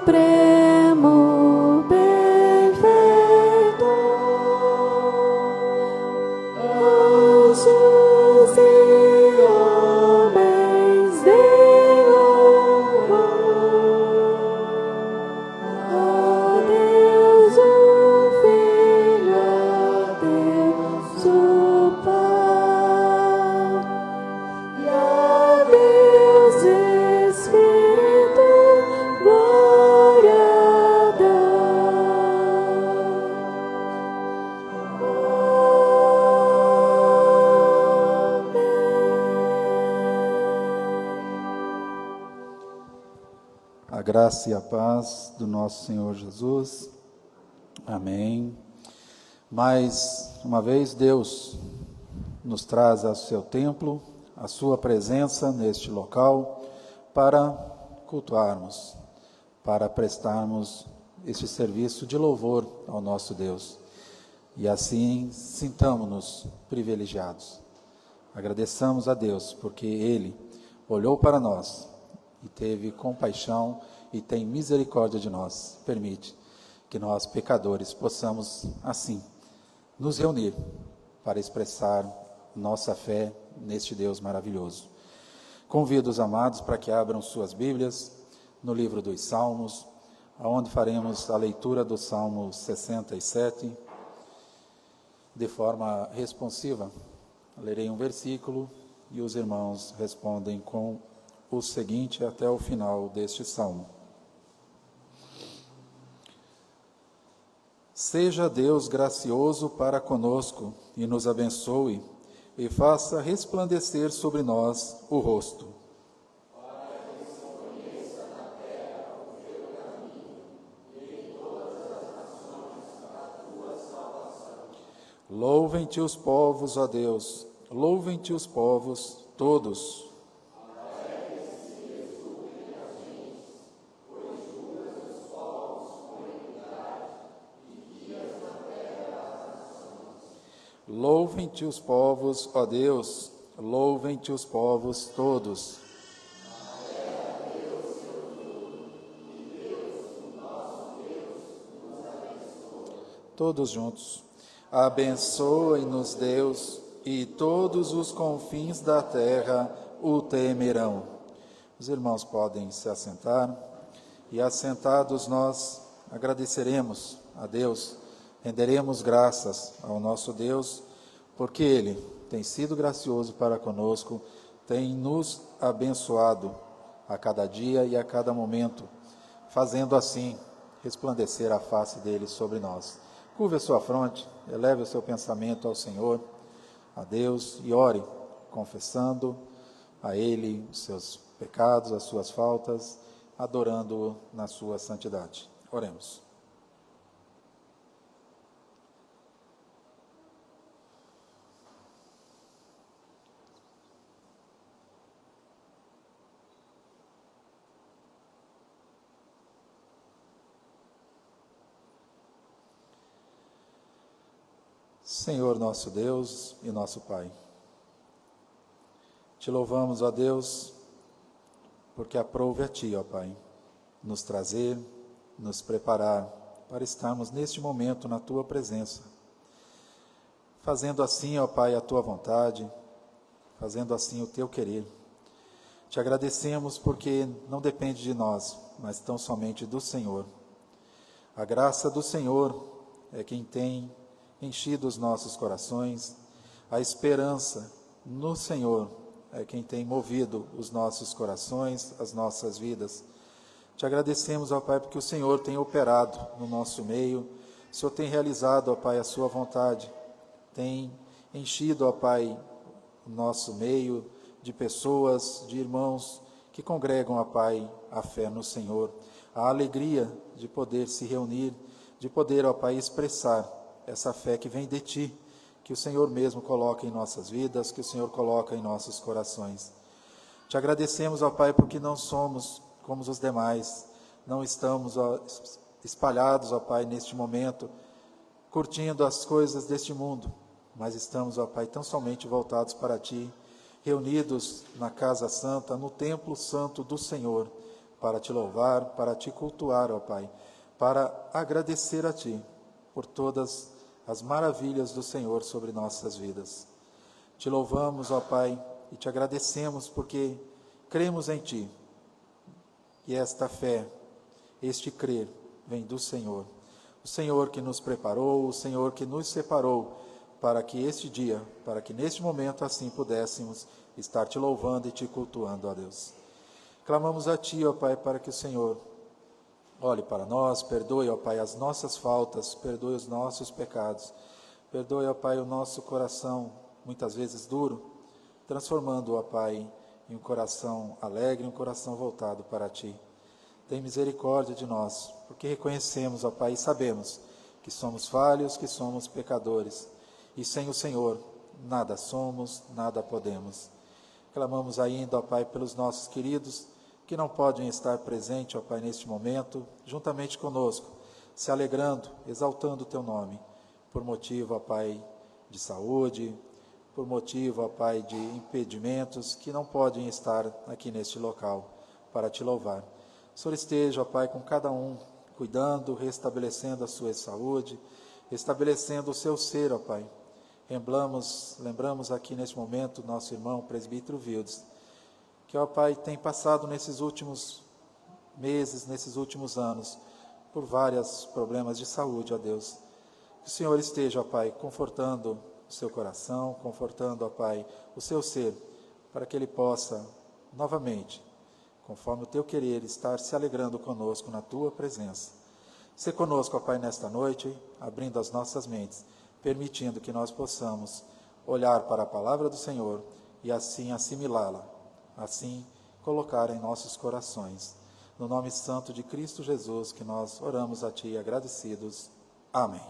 Supremo, perfeito, anjos e homens de louvor, a Deus o Filho, a Deus o Pai, e a Deus Espírito, glória A graça e a paz do nosso Senhor Jesus. Amém. Mais uma vez, Deus nos traz ao seu templo, a sua presença neste local, para cultuarmos, para prestarmos este serviço de louvor ao nosso Deus. E assim, sintamo-nos privilegiados. Agradeçamos a Deus, porque Ele olhou para nós e teve compaixão e tem misericórdia de nós. Permite que nós, pecadores, possamos, assim, nos reunir para expressar nossa fé neste Deus maravilhoso. Convido os amados para que abram suas Bíblias no livro dos Salmos, onde faremos a leitura do Salmo 67, de forma responsiva. Lerei um versículo e os irmãos respondem com o seguinte até o final deste salmo. Seja Deus gracioso para conosco e nos abençoe e faça resplandecer sobre nós o rosto. Louvem-te os povos, ó Deus, louvem-te os povos todos. Louvem-te os povos, ó Deus, louvem-te os povos todos. Todos juntos. Abençoe-nos, Deus, e todos os confins da terra o temerão. Os irmãos podem se assentar, e assentados nós agradeceremos a Deus, renderemos graças ao nosso Deus, porque Ele tem sido gracioso para conosco, tem nos abençoado a cada dia e a cada momento, fazendo assim resplandecer a face dele sobre nós. Curve a sua fronte, eleve o seu pensamento ao Senhor, a Deus, e ore, confessando a Ele os seus pecados, as suas faltas, adorando-o na sua santidade. Oremos. Senhor nosso Deus e nosso Pai, te louvamos, ó Deus, porque aprouve a Ti, ó Pai, nos trazer, nos preparar para estarmos neste momento na Tua presença, fazendo assim, ó Pai, a Tua vontade, fazendo assim o Teu querer. Te agradecemos porque não depende de nós, mas tão somente do Senhor. A graça do Senhor é quem tem enchido os nossos corações, a esperança no Senhor é quem tem movido os nossos corações, as nossas vidas. Te agradecemos, ó Pai, porque o Senhor tem operado no nosso meio, o Senhor tem realizado, ó Pai, a sua vontade, tem enchido, ó Pai, o nosso meio de pessoas, de irmãos que congregam, ó Pai, a fé no Senhor, a alegria de poder se reunir, de poder, ó Pai, expressar essa fé que vem de Ti, que o Senhor mesmo coloca em nossas vidas, que o Senhor coloca em nossos corações. Te agradecemos, ó Pai, porque não somos como os demais, não estamos espalhados, ó Pai, neste momento, curtindo as coisas deste mundo, mas estamos, ó Pai, tão somente voltados para Ti, reunidos na casa santa, no templo santo do Senhor, para te louvar, para te cultuar, ó Pai, para agradecer a Ti por todas as maravilhas do Senhor sobre nossas vidas. Te louvamos, ó Pai, e te agradecemos porque cremos em Ti. E esta fé, este crer, vem do Senhor. O Senhor que nos preparou, o Senhor que nos separou para que este dia, para que neste momento assim pudéssemos estar te louvando e te cultuando, ó Deus. Clamamos a Ti, ó Pai, para que o Senhor olhe para nós, perdoe, ó Pai, as nossas faltas, perdoe os nossos pecados, perdoe, ó Pai, o nosso coração, muitas vezes duro, transformando, ó Pai, em um coração alegre, um coração voltado para Ti. Tem misericórdia de nós, porque reconhecemos, ó Pai, e sabemos que somos falhos, que somos pecadores, e sem o Senhor nada somos, nada podemos. Clamamos ainda, ó Pai, pelos nossos queridos que não podem estar presentes, ó Pai, neste momento, juntamente conosco, se alegrando, exaltando o Teu nome, por motivo, ó Pai, de saúde, por motivo, ó Pai, de impedimentos, que não podem estar aqui neste local para Te louvar. O Senhor esteja, ó Pai, com cada um, cuidando, restabelecendo a sua saúde, restabelecendo o seu ser, ó Pai. Lembramos aqui neste momento nosso irmão presbítero Vildes, que, ó Pai, tem passado nesses últimos meses, nesses últimos anos, por vários problemas de saúde, ó Deus. Que o Senhor esteja, ó Pai, confortando o seu coração, confortando, ó Pai, o seu ser, para que ele possa, novamente, conforme o Teu querer, estar se alegrando conosco na Tua presença. Se conosco, ó Pai, nesta noite, abrindo as nossas mentes, permitindo que nós possamos olhar para a palavra do Senhor e assim assimilá-la, assim colocar em nossos corações. No nome santo de Cristo Jesus, que nós oramos a Ti agradecidos. Amém.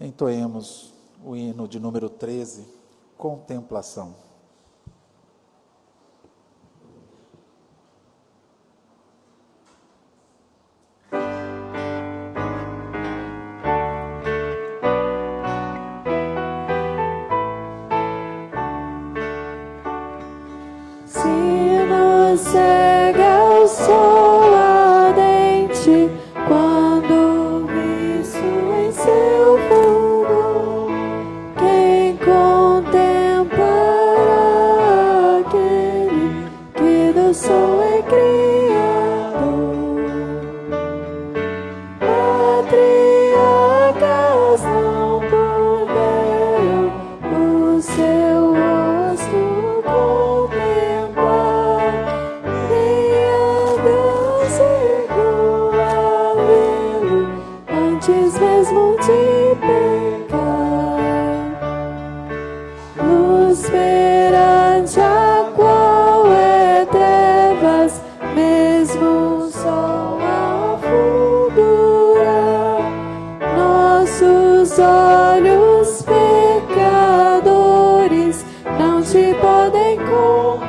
Entoemos o hino de número 13, Contemplação. Cega o sol ardente, quando visto em seu fulgor, quem contemplará aquele que do sol é criador? Patriarcas não puderam o seu rosto contemplar, nem Abraão chegou a vê-lo antes mesmo de pecar. Luz perante a qual é trevas, mesmo o sol a fulgurar. Nossos olhos pecadores não Te podem contemplar.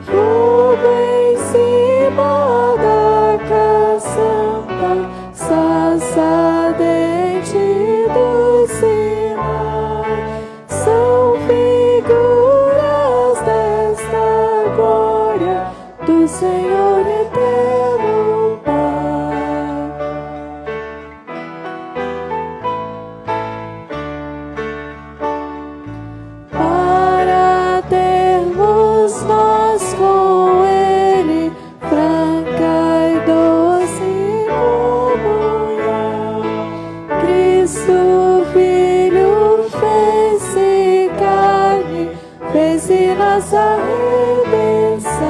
Fogo em cima da caçamba, sarça ardente do Sinai, são figuras desta glória do Senhor eterno Pai. Para termos nós com Ele franca e doce comunhão, Cristo Filho fez-se carne, fez-se nossa redenção,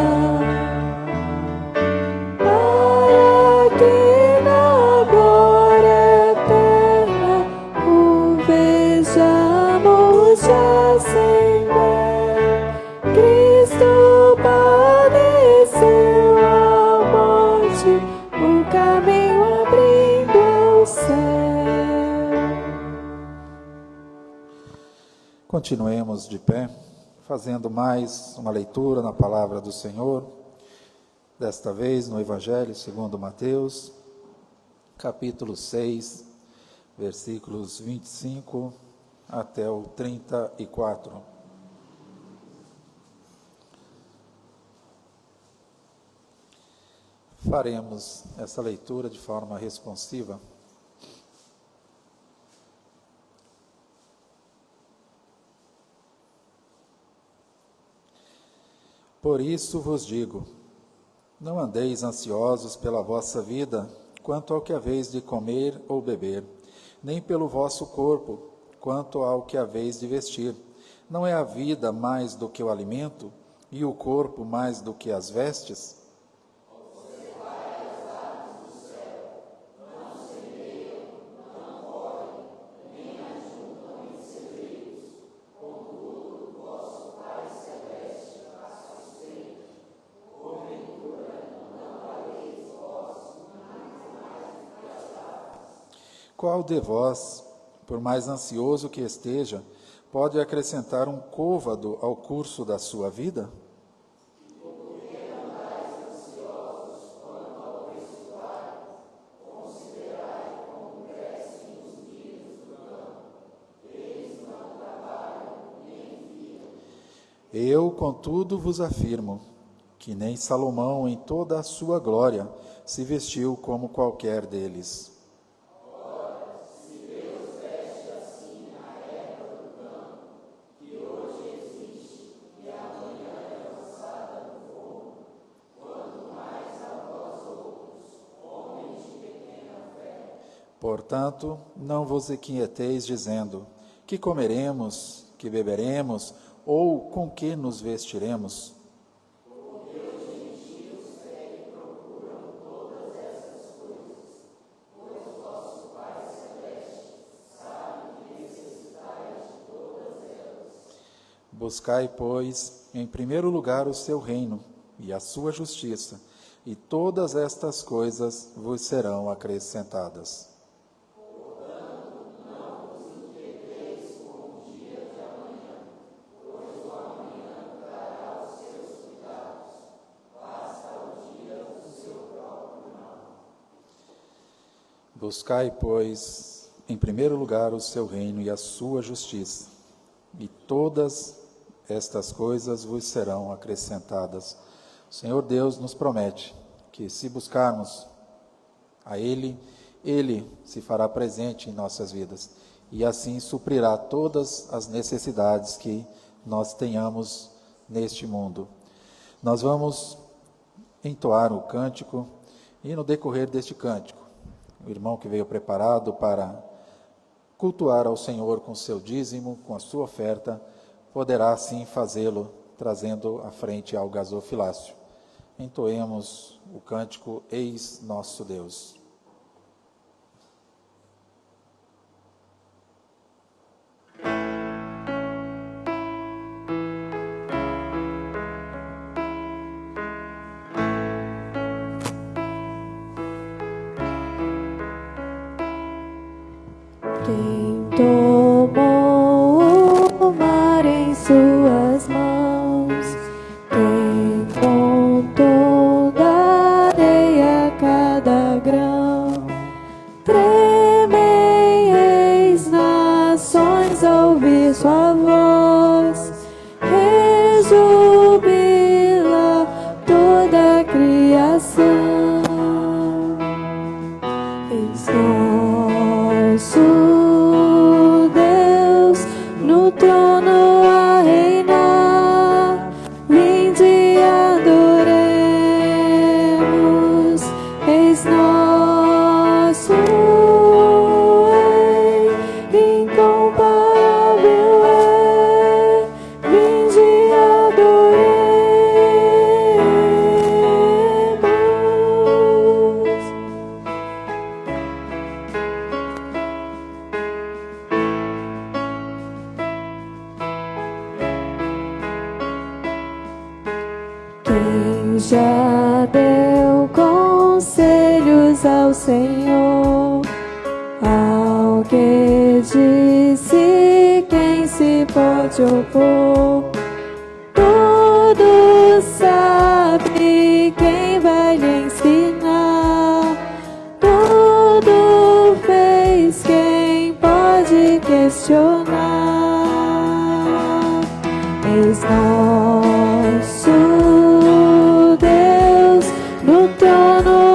para que na glória eterna o vejamos já sem ver. Cristo padeceu a morte, o caminho abrindo ao céu. Continuemos de pé, fazendo mais uma leitura na palavra do Senhor, desta vez no Evangelho segundo Mateus, capítulo 6, versículos 25 até o 34. Faremos essa leitura de forma responsiva. Por isso vos digo, não andeis ansiosos pela vossa vida, quanto ao que haveis de comer ou beber, nem pelo vosso corpo, quanto ao que haveis de vestir. Não é a vida mais do que o alimento, e o corpo mais do que as vestes? Qual de vós, por mais ansioso que esteja, pode acrescentar um côvado ao curso da sua vida? Eu, contudo, vos afirmo que nem Salomão, em toda a sua glória, se vestiu como qualquer deles. Portanto, não vos inquieteis dizendo, que comeremos, que beberemos, ou com que nos vestiremos? Porque os gentios seguem e procuram todas essas coisas, pois o vosso Pai Celeste sabe que necessitais de todas elas. Buscai, pois, em primeiro lugar o seu reino e a sua justiça, e todas estas coisas vos serão acrescentadas. Buscai, pois, em primeiro lugar o seu reino e a sua justiça, e todas estas coisas vos serão acrescentadas. O Senhor Deus nos promete que, se buscarmos a Ele, Ele se fará presente em nossas vidas, e assim suprirá todas as necessidades que nós tenhamos neste mundo. Nós vamos entoar o cântico, e no decorrer deste cântico, o irmão que veio preparado para cultuar ao Senhor com seu dízimo, com a sua oferta, poderá assim fazê-lo, trazendo à frente ao gasofilácio. Entoemos o cântico Eis Nosso Deus. Quem tomou o mar em suas mãos, quem contou da areia cada grão, tremeis nações ao ouvir sua voz, rejubila toda a criação. Eis nosso Deus no trono a reinar, vinde e adoremos. Eis nosso Rei, incomparável é, vinde e adoremos. Quem já deu conselhos ao Senhor, ao que disse quem se pode opor? Tudo sabe quem vai lhe ensinar, tudo fez quem pode questionar. Eis nosso Deus no trono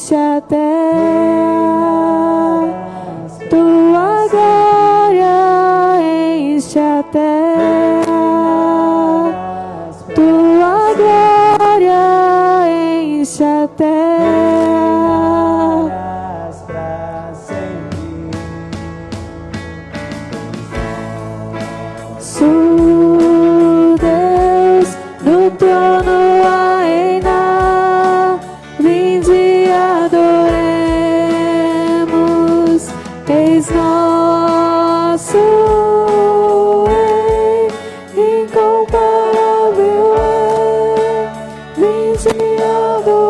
enche a terra, tua glória enche a terra, tua glória enche a terra, pra sempre. Deus no trono a reinar, vinde adoremos, eis nosso Rei, incomparável é, vinde adoremos.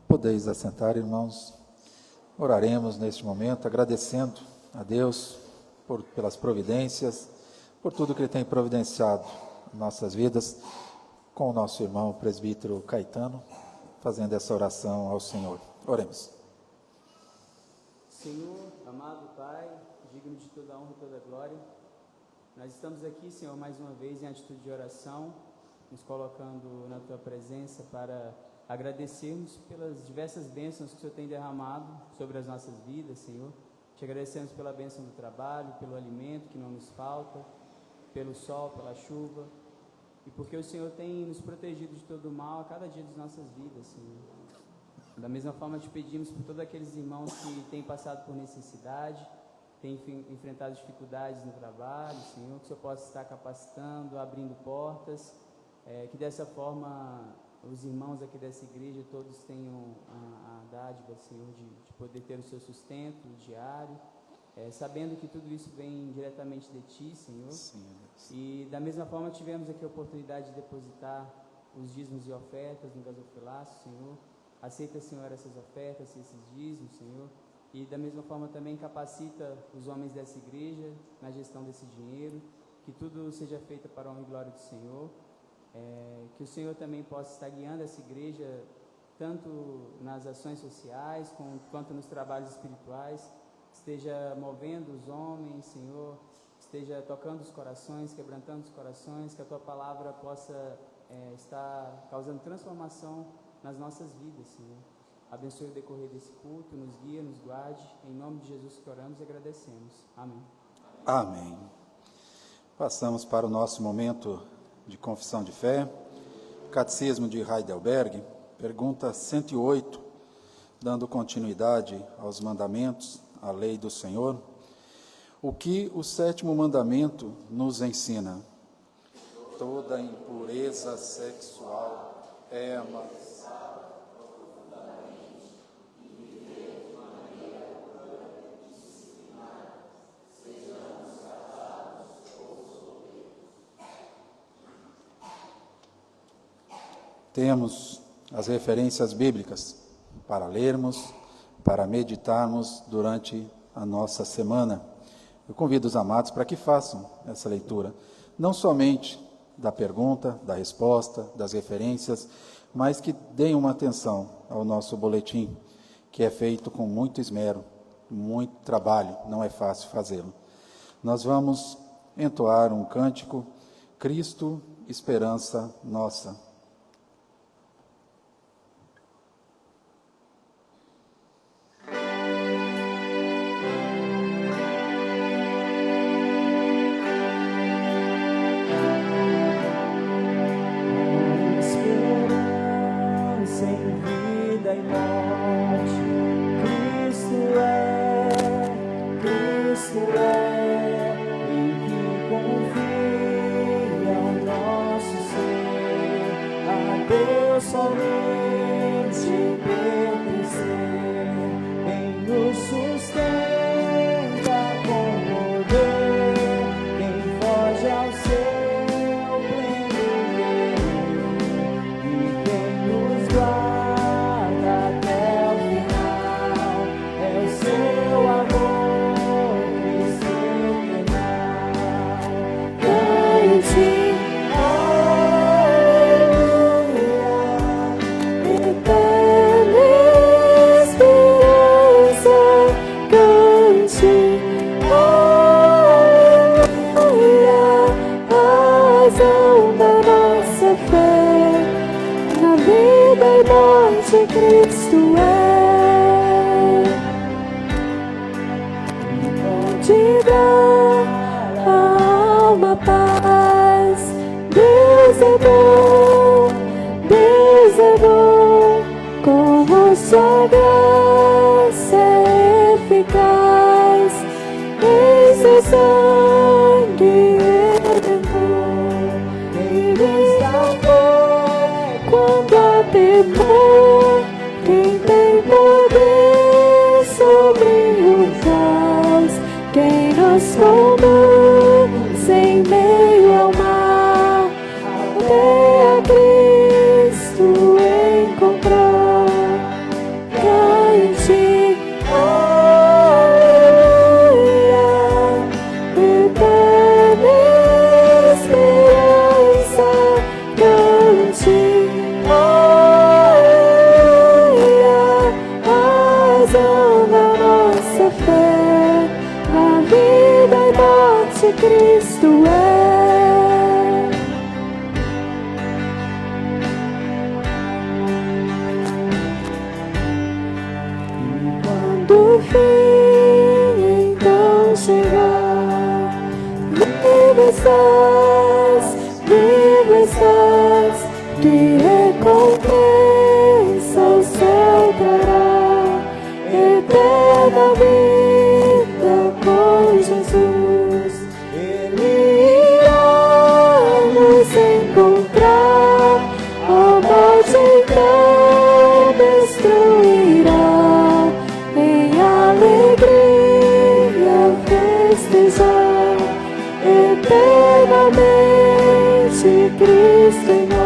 Podeis assentar, irmãos. Oraremos neste momento, agradecendo a Deus pelas providências, por tudo que Ele tem providenciado em nossas vidas, com o nosso irmão presbítero Caetano, fazendo essa oração ao Senhor. Oremos. Senhor, amado Pai, digno de toda a honra e toda a glória, nós estamos aqui, Senhor, mais uma vez em atitude de oração, nos colocando na Tua presença para agradecermos pelas diversas bênçãos que o Senhor tem derramado sobre as nossas vidas, Senhor. Te agradecemos pela bênção do trabalho, pelo alimento que não nos falta, pelo sol, pela chuva, e porque o Senhor tem nos protegido de todo o mal a cada dia das nossas vidas, Senhor. Da mesma forma, te pedimos por todos aqueles irmãos que têm passado por necessidade, têm enfrentado dificuldades no trabalho, Senhor, que o Senhor possa estar capacitando, abrindo portas, que dessa forma os irmãos aqui dessa igreja todos tenham a dádiva, Senhor, de poder ter o seu sustento diário, sabendo que tudo isso vem diretamente de Ti, Senhor. Sim, e da mesma forma tivemos aqui a oportunidade de depositar os dízimos e ofertas no gasofilaço, Senhor. Aceita, Senhor, essas ofertas, esses dízimos, Senhor. E da mesma forma também capacita os homens dessa igreja na gestão desse dinheiro, que tudo seja feito para a honra e glória do Senhor. Que o Senhor também possa estar guiando essa igreja, tanto nas ações sociais, quanto nos trabalhos espirituais, esteja movendo os homens, Senhor, esteja tocando os corações, quebrantando os corações, que a Tua palavra possa estar causando transformação nas nossas vidas, Senhor. Abençoe o decorrer desse culto, nos guia, nos guarde, em nome de Jesus que oramos e agradecemos. Amém. Amém. Passamos para o nosso momento de confissão de fé. Catecismo de Heidelberg, pergunta 108, dando continuidade aos mandamentos, à lei do Senhor. O que o sétimo mandamento nos ensina? Toda impureza sexual é amassada. Temos as referências bíblicas para lermos, para meditarmos durante a nossa semana. Eu convido os amados para que façam essa leitura, não somente da pergunta, da resposta, das referências, mas que deem uma atenção ao nosso boletim, que é feito com muito esmero, muito trabalho, não é fácil fazê-lo. Nós vamos entoar um cântico, Cristo, esperança nossa. Em que confia o nosso ser. morte Cristo é. Te dá a alma paz. Deus é bom, Deus é bom, como sua graça é eficaz. Em seu sangue redentor, livres da fé quando há temor. Quem tem poder sobre o caos, quem nos conduz em meio ao mar, até a Cristo encontrar. Cante, aleluia, eterna esperança. Cante, aleluia, razão da nossa fé. Na vida e morte Cristo é. Quando o fim então chegar, vivo estás, que recompensa o céu trará, eterna vida com Jesus. Ele irá nos encontrar, a morte então destruirá, em alegria festejar, eternamente Cristo em nós.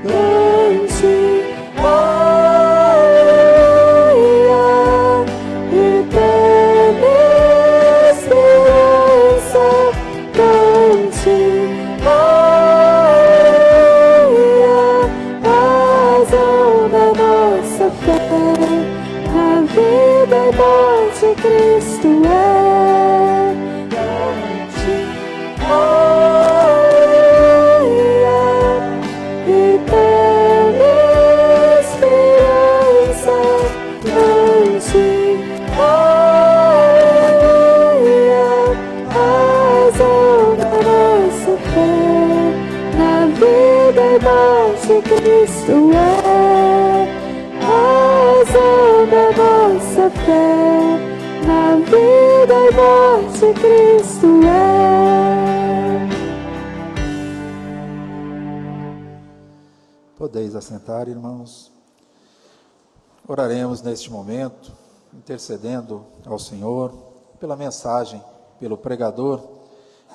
Cante, aleluia, eterna esperança. Cante, aleluia, razão da nossa fé. Na vida e morte Cristo é. Cante, aleluia, eterna esperança. Cante, aleluia, razão da nossa fé. Na vida e morte Cristo é. Razão da nossa fé, na vida e morte Cristo é. Podeis assentar, irmãos. Oraremos neste momento, intercedendo ao Senhor pela mensagem, pelo pregador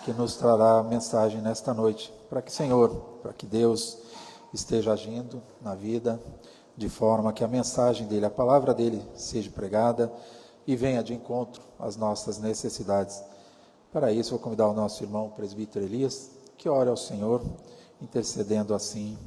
que nos trará a mensagem nesta noite, para que Deus esteja agindo na vida, de forma que a mensagem dele, a palavra dele seja pregada e venha de encontro às nossas necessidades. Para isso, vou convidar o nosso irmão o presbítero Elias, que ore ao Senhor, intercedendo assim.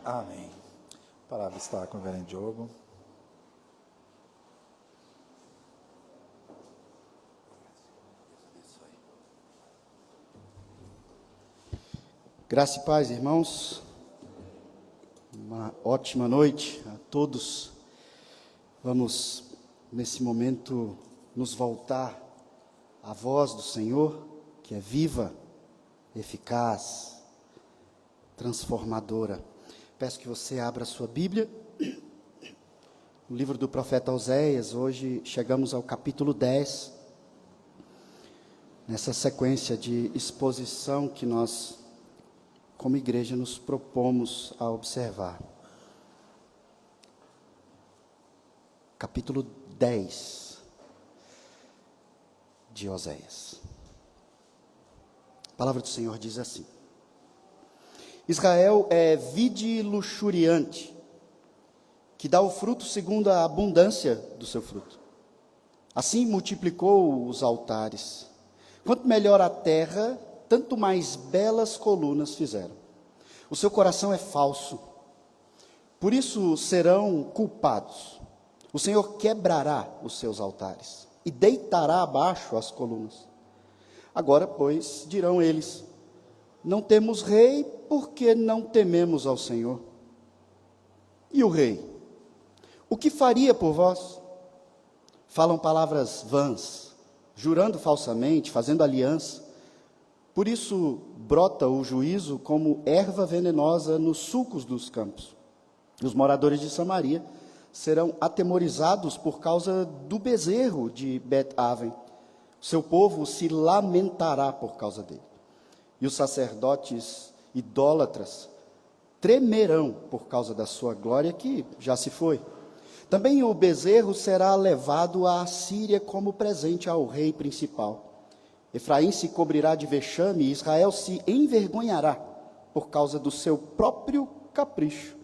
Amém. A palavra está com o reverendo Diogo. Graça e paz, irmãos. Uma ótima noite a todos. Vamos, nesse momento, nos voltar à voz do Senhor, que é viva, eficaz, transformadora. Peço que você abra a sua Bíblia, no livro do profeta Oséias. Hoje chegamos ao capítulo 10, nessa sequência de exposição que nós, como igreja, nos propomos a observar. Capítulo 10 de Oséias. A palavra do Senhor diz assim: Israel é vide luxuriante, que dá o fruto segundo a abundância do seu fruto. Assim multiplicou os altares. Quanto melhor a terra, tanto mais belas colunas fizeram. O seu coração é falso, por isso serão culpados. O Senhor quebrará os seus altares e deitará abaixo as colunas. Agora, pois, dirão eles: não temos rei, porque não tememos ao Senhor. E o rei? O que faria por vós? Falam palavras vãs, jurando falsamente, fazendo aliança. Por isso brota o juízo como erva venenosa nos sulcos dos campos. Os moradores de Samaria serão atemorizados por causa do bezerro de Bet-Aven. Seu povo se lamentará por causa dele. E os sacerdotes idólatras tremerão por causa da sua glória, que já se foi. Também o bezerro será levado à Assíria como presente ao rei principal. Efraim se cobrirá de vexame e Israel se envergonhará por causa do seu próprio capricho.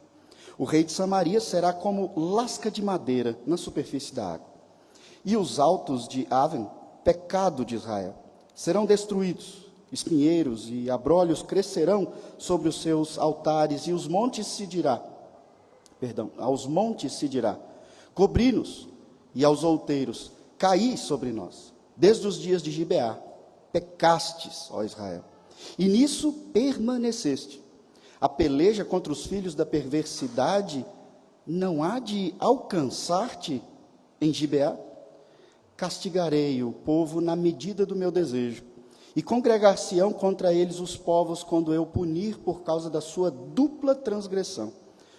O rei de Samaria será como lasca de madeira na superfície da água. E os altos de Aven, pecado de Israel, serão destruídos. Espinheiros e abrolhos crescerão sobre os seus altares, e aos montes se dirá, cobri-nos, e aos outeiros, caí sobre nós. Desde os dias de Gibeá, pecastes, ó Israel, e nisso permaneceste. A peleja contra os filhos da perversidade não há de alcançar-te em Gibeá? Castigarei o povo na medida do meu desejo, e congregar-se-ão contra eles os povos quando eu punir por causa da sua dupla transgressão.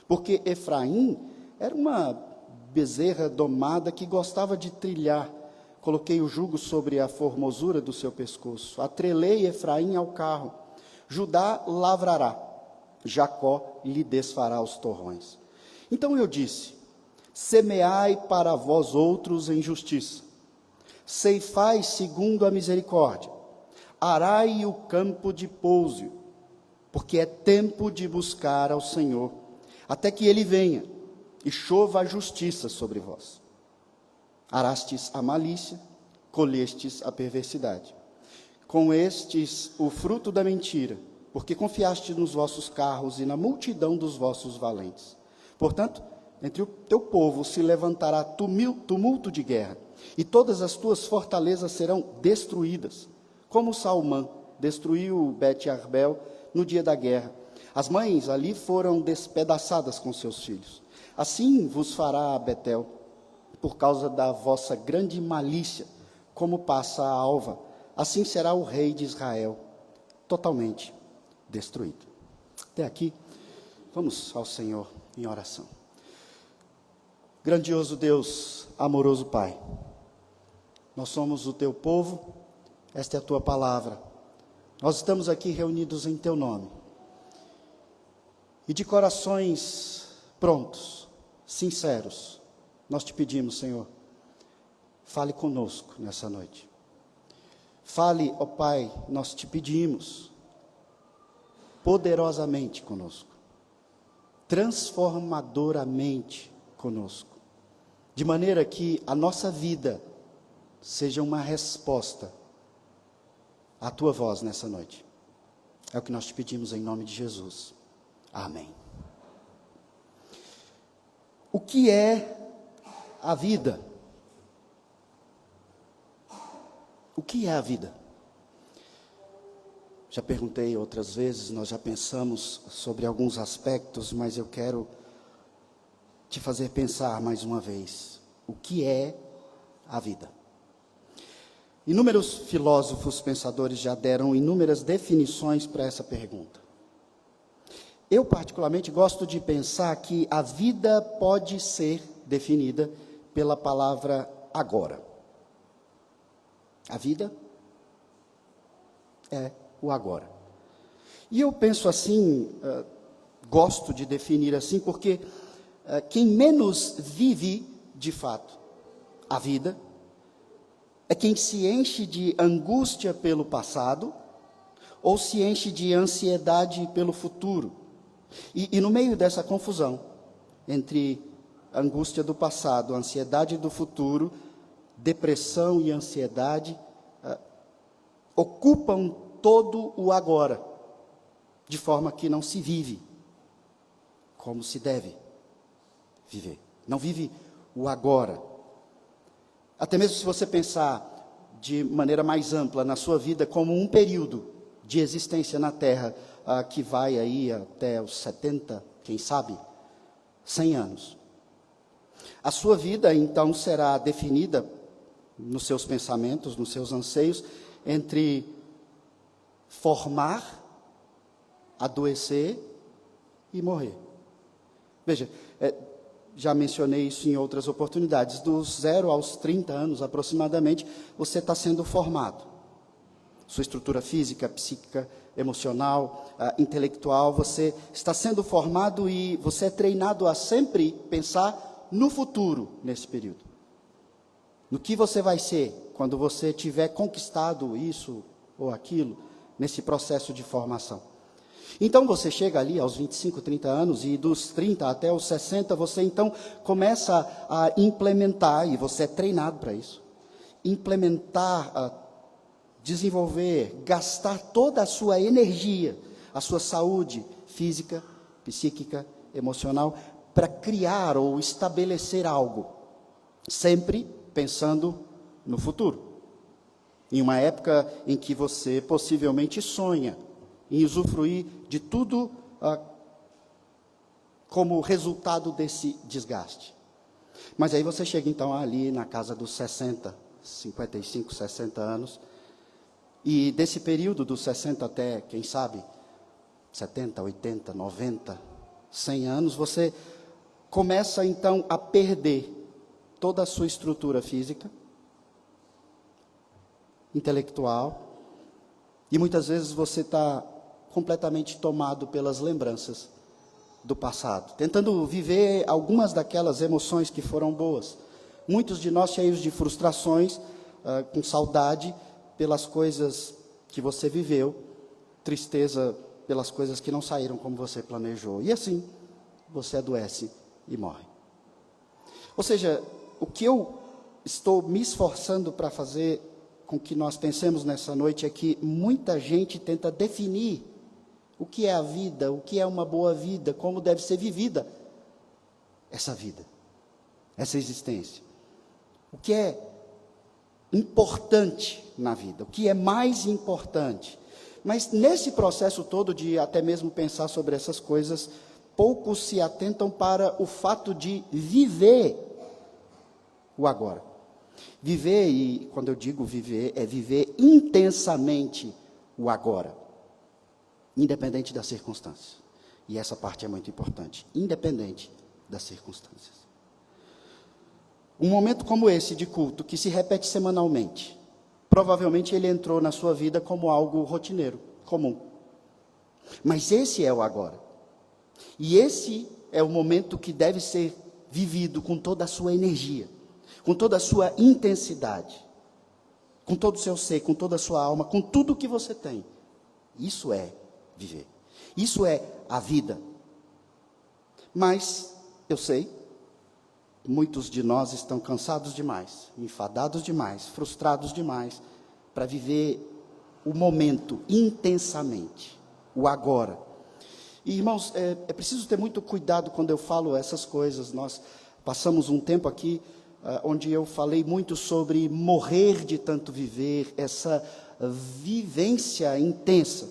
Porque Efraim era uma bezerra domada que gostava de trilhar. Coloquei o jugo sobre a formosura do seu pescoço. Atrelei Efraim ao carro. Judá lavrará, Jacó lhe desfará os torrões. Então eu disse: semeai para vós outros em justiça, ceifai segundo a misericórdia, arai o campo de pouso, porque é tempo de buscar ao Senhor, até que ele venha e chova a justiça sobre vós. Arastes a malícia, colhestes a perversidade. Com estes o fruto da mentira, porque confiaste nos vossos carros e na multidão dos vossos valentes. Portanto, entre o teu povo se levantará tumulto de guerra, e todas as tuas fortalezas serão destruídas, como Salmã destruiu Bet-Arbel no dia da guerra. As mães ali foram despedaçadas com seus filhos. Assim vos fará a Betel, por causa da vossa grande malícia, como passa a alva. Assim será o rei de Israel, totalmente destruído. Até aqui, vamos ao Senhor em oração. Grandioso Deus, amoroso Pai, nós somos o teu povo, esta é a tua palavra. Nós estamos aqui reunidos em teu nome. E de corações prontos, sinceros, nós te pedimos, Senhor, fale conosco nessa noite. Fale, ó Pai, nós te pedimos, poderosamente conosco, transformadoramente conosco, de maneira que a nossa vida seja uma resposta à tua voz nessa noite. É o que nós te pedimos em nome de Jesus. Amém. O que é a vida? O que é a vida? Já perguntei outras vezes, nós já pensamos sobre alguns aspectos, mas eu quero te fazer pensar mais uma vez. O que é a vida? Inúmeros filósofos pensadores já deram inúmeras definições para essa pergunta. Eu, particularmente, gosto de pensar que a vida pode ser definida pela palavra agora. A vida é o agora. E eu penso assim, gosto de definir assim, porque quem menos vive, de fato, a vida, é quem se enche de angústia pelo passado ou se enche de ansiedade pelo futuro. E no meio dessa confusão entre a angústia do passado, a ansiedade do futuro, depressão e ansiedade ocupam todo o agora, de forma que não se vive como se deve viver. Não vive o agora. Até mesmo se você pensar de maneira mais ampla na sua vida como um período de existência na Terra, que vai aí até os 70, quem sabe, 100 anos. A sua vida, então, será definida nos seus pensamentos, nos seus anseios, entre formar, adoecer e morrer. Veja, já mencionei isso em outras oportunidades, dos 0 aos 30 anos aproximadamente, você está sendo formado. Sua estrutura física, psíquica, emocional, intelectual, você está sendo formado e você é treinado a sempre pensar no futuro nesse período. No que você vai ser quando você tiver conquistado isso ou aquilo nesse processo de formação. Então você chega ali aos 25, 30 anos e dos 30 até os 60 você então começa a implementar, e você é treinado para isso, implementar, desenvolver, gastar toda a sua energia, a sua saúde física, psíquica, emocional, para criar ou estabelecer algo, sempre pensando no futuro. Em uma época em que você possivelmente sonha em usufruir de tudo como resultado desse desgaste. Mas aí você chega então ali na casa dos 60, 55, 60 anos, e desse período dos 60 até, quem sabe, 70, 80, 90, 100 anos, você começa então a perder toda a sua estrutura física, intelectual, e muitas vezes você está completamente tomado pelas lembranças do passado, tentando viver algumas daquelas emoções que foram boas. Muitos de nós cheios de frustrações, com saudade pelas coisas que você viveu, tristeza pelas coisas que não saíram como você planejou. E assim, você adoece e morre. Ou seja, o que eu estou me esforçando para fazer com que nós pensemos nessa noite é que muita gente tenta definir o que é a vida, o que é uma boa vida, como deve ser vivida essa vida, essa existência. O que é importante na vida, o que é mais importante. Mas nesse processo todo de até mesmo pensar sobre essas coisas, poucos se atentam para o fato de viver o agora. Viver, e quando eu digo viver, é viver intensamente o agora, independente das circunstâncias. E essa parte é muito importante, independente das circunstâncias. Um momento como esse de culto, que se repete semanalmente, provavelmente ele entrou na sua vida como algo rotineiro, comum. Mas esse é o agora. E esse é o momento que deve ser vivido com toda a sua energia, com toda a sua intensidade, com todo o seu ser, com toda a sua alma, com tudo o que você tem. Isso é viver. Isso é a vida. Mas, eu sei, muitos de nós estão cansados demais, enfadados demais, frustrados demais, para viver o momento intensamente, o agora. E, irmãos, é preciso ter muito cuidado quando eu falo essas coisas. Nós passamos um tempo aqui onde eu falei muito sobre morrer de tanto viver, essa vivência intensa.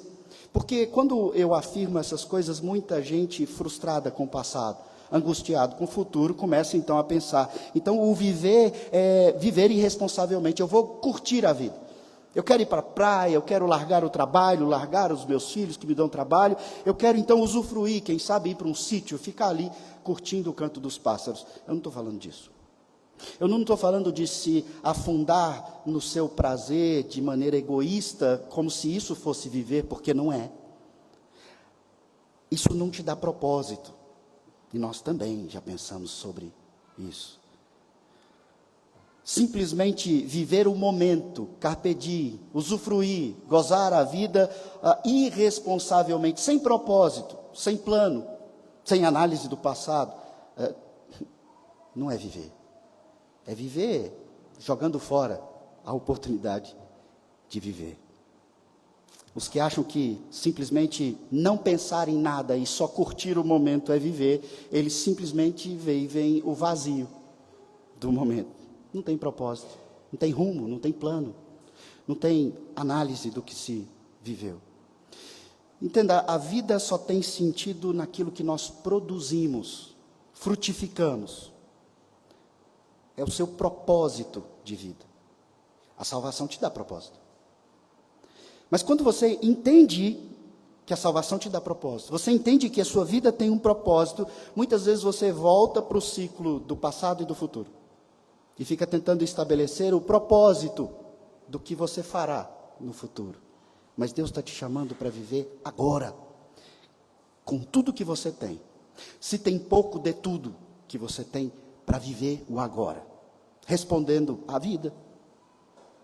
Porque quando eu afirmo essas coisas, muita gente frustrada com o passado, angustiado com o futuro, começa então a pensar, então o viver é viver irresponsavelmente, eu vou curtir a vida. Eu quero ir para a praia, eu quero largar o trabalho, largar os meus filhos que me dão trabalho, eu quero então usufruir, quem sabe ir para um sítio, ficar ali curtindo o canto dos pássaros. Eu não estou falando disso. Eu não estou falando de se afundar no seu prazer de maneira egoísta, como se isso fosse viver, porque não é. Isso não te dá propósito. E nós também já pensamos sobre isso. simplesmente viver o momento, carpe diem, usufruir, gozar a vida irresponsavelmente, sem propósito, sem plano, sem análise do passado, não é viver. É viver jogando fora a oportunidade de viver. Os que acham que simplesmente não pensar em nada e só curtir o momento é viver, eles simplesmente vivem o vazio do momento. Não tem propósito, não tem rumo, não tem plano, não tem análise do que se viveu. Entenda, a vida só tem sentido naquilo que nós produzimos, frutificamos. É o seu propósito de vida. A salvação te dá propósito. Mas quando você entende que a salvação te dá propósito, você entende que a sua vida tem um propósito, muitas vezes você volta para o ciclo do passado e do futuro. E fica tentando estabelecer o propósito do que você fará no futuro. Mas Deus está te chamando para viver agora, com tudo que você tem. Se tem pouco, dê tudo que você tem para viver o agora. Respondendo à vida.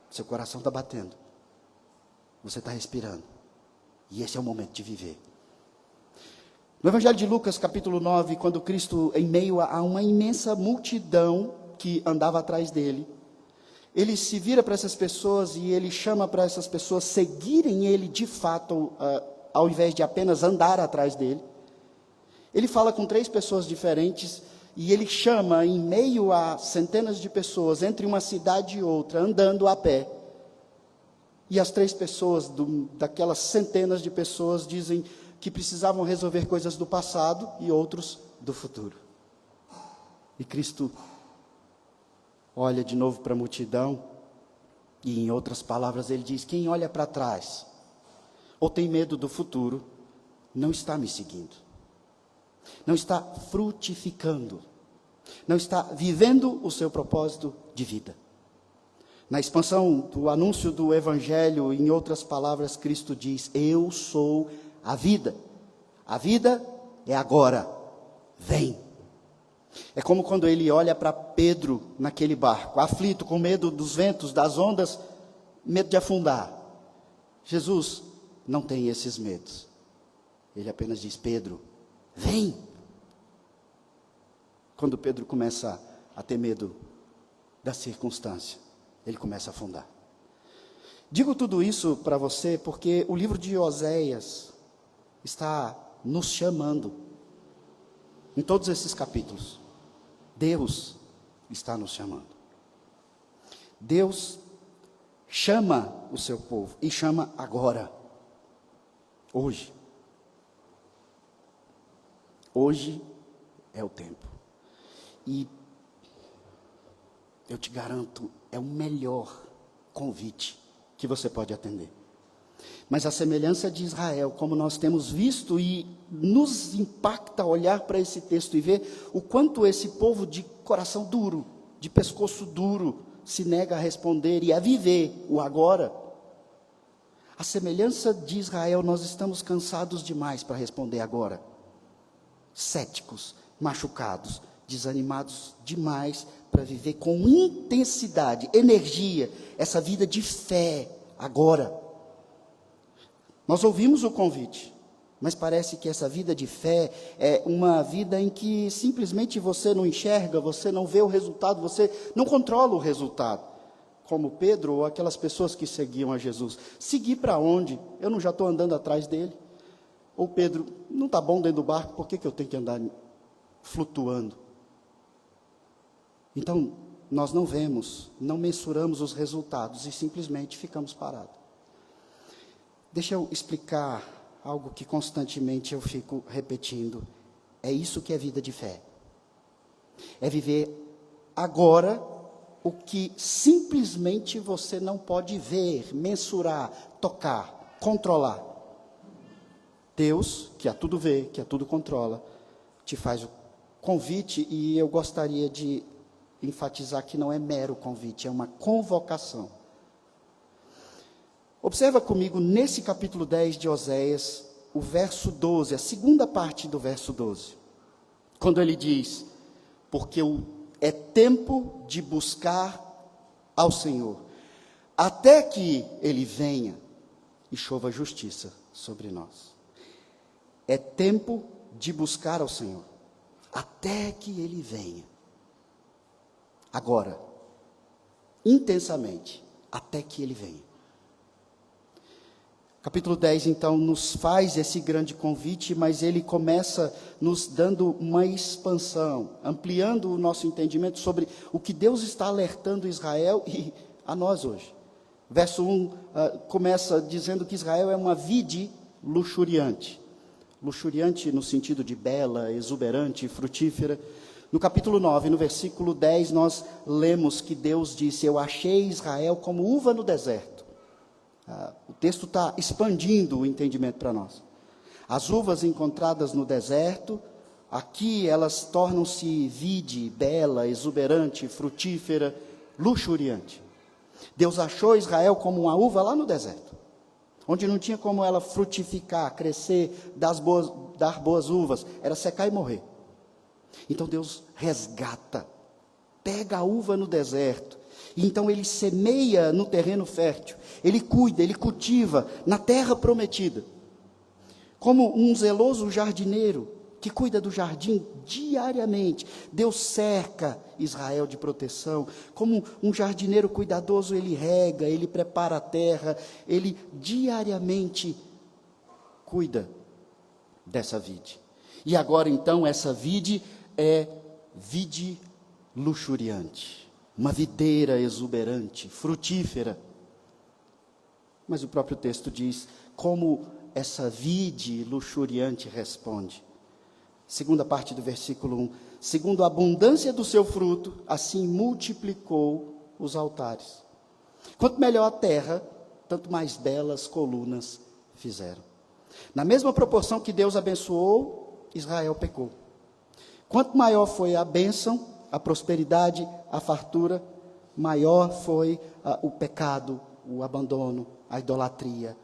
Seu coração está batendo. Você está respirando. E esse é o momento de viver. No Evangelho de Lucas, capítulo 9, quando Cristo, em meio a uma imensa multidão que andava atrás dele, ele se vira para essas pessoas e ele chama para essas pessoas seguirem ele de fato, ao invés de apenas andar atrás dele. Ele fala com 3 pessoas diferentes e ele chama em meio a centenas de pessoas, entre uma cidade e outra, andando a pé. E as 3 pessoas, daquelas centenas de pessoas, dizem que precisavam resolver coisas do passado e outros do futuro. E Cristo olha de novo para a multidão e, em outras palavras, ele diz: quem olha para trás ou tem medo do futuro, não está me seguindo, não está frutificando, não está vivendo o seu propósito de vida. Na expansão do anúncio do Evangelho, em outras palavras, Cristo diz: eu sou a vida é agora, vem. É como quando ele olha para Pedro naquele barco, aflito, com medo dos ventos, das ondas, medo de afundar. Jesus não tem esses medos. Ele apenas diz: Pedro, vem. Quando Pedro começa a ter medo da circunstância, ele começa a afundar. Digo tudo isso para você porque o livro de Oséias está nos chamando. Em todos esses capítulos, Deus está nos chamando. Deus chama o seu povo e chama agora, hoje. Hoje é o tempo. E eu te garanto, é o melhor convite que você pode atender. Mas a semelhança de Israel, como nós temos visto, e nos impacta olhar para esse texto e ver o quanto esse povo de coração duro, de pescoço duro, se nega a responder e a viver o agora. A semelhança de Israel, nós estamos cansados demais para responder agora. Céticos, machucados, desanimados demais para viver com intensidade, energia, essa vida de fé agora. Nós ouvimos o convite, mas parece que essa vida de fé é uma vida em que simplesmente você não enxerga, você não vê o resultado, você não controla o resultado. Como Pedro ou aquelas pessoas que seguiam a Jesus. Seguir para onde? Eu não já estou andando atrás dele? Ou Pedro, não está bom dentro do barco, por que eu tenho que andar flutuando? Então, nós não vemos, não mensuramos os resultados e simplesmente ficamos parados. Deixa eu explicar algo que constantemente eu fico repetindo. É isso que é vida de fé. É viver agora o que simplesmente você não pode ver, mensurar, tocar, controlar. Deus, que a tudo vê, que a tudo controla, te faz o convite, e eu gostaria de enfatizar que não é mero convite, é uma convocação. Observa comigo nesse capítulo 10 de Oséias, o verso 12, a segunda parte do verso 12. Quando ele diz: porque é tempo de buscar ao Senhor, até que Ele venha e chova justiça sobre nós. É tempo de buscar ao Senhor, até que Ele venha. Agora, intensamente, até que Ele venha. Capítulo 10, então, nos faz esse grande convite, mas ele começa nos dando uma expansão, ampliando o nosso entendimento sobre o que Deus está alertando Israel e a nós hoje. Verso 1 começa dizendo que Israel é uma vide luxuriante. Luxuriante no sentido de bela, exuberante, frutífera. No capítulo 9, no versículo 10, nós lemos que Deus disse: eu achei Israel como uva no deserto. O texto está expandindo o entendimento para nós. As uvas encontradas no deserto, aqui elas tornam-se vide, bela, exuberante, frutífera, luxuriante. Deus achou Israel como uma uva lá no deserto, onde não tinha como ela frutificar, crescer, dar boas uvas, era secar e morrer. Então Deus resgata, pega a uva no deserto, e então ele semeia no terreno fértil, ele cuida, ele cultiva na terra prometida. Como um zeloso jardineiro que cuida do jardim diariamente, Deus cerca Israel de proteção. Como um jardineiro cuidadoso, ele rega, ele prepara a terra, ele diariamente cuida dessa vide. E agora então essa vide é vide luxuriante. Uma videira exuberante, frutífera. Mas o próprio texto diz como essa vide luxuriante responde. Segunda parte do versículo 1. Segundo a abundância do seu fruto, assim multiplicou os altares. Quanto melhor a terra, tanto mais belas colunas fizeram. Na mesma proporção que Deus abençoou, Israel pecou. Quanto maior foi a bênção, a prosperidade, a fartura, maior foi o pecado, o abandono, a idolatria,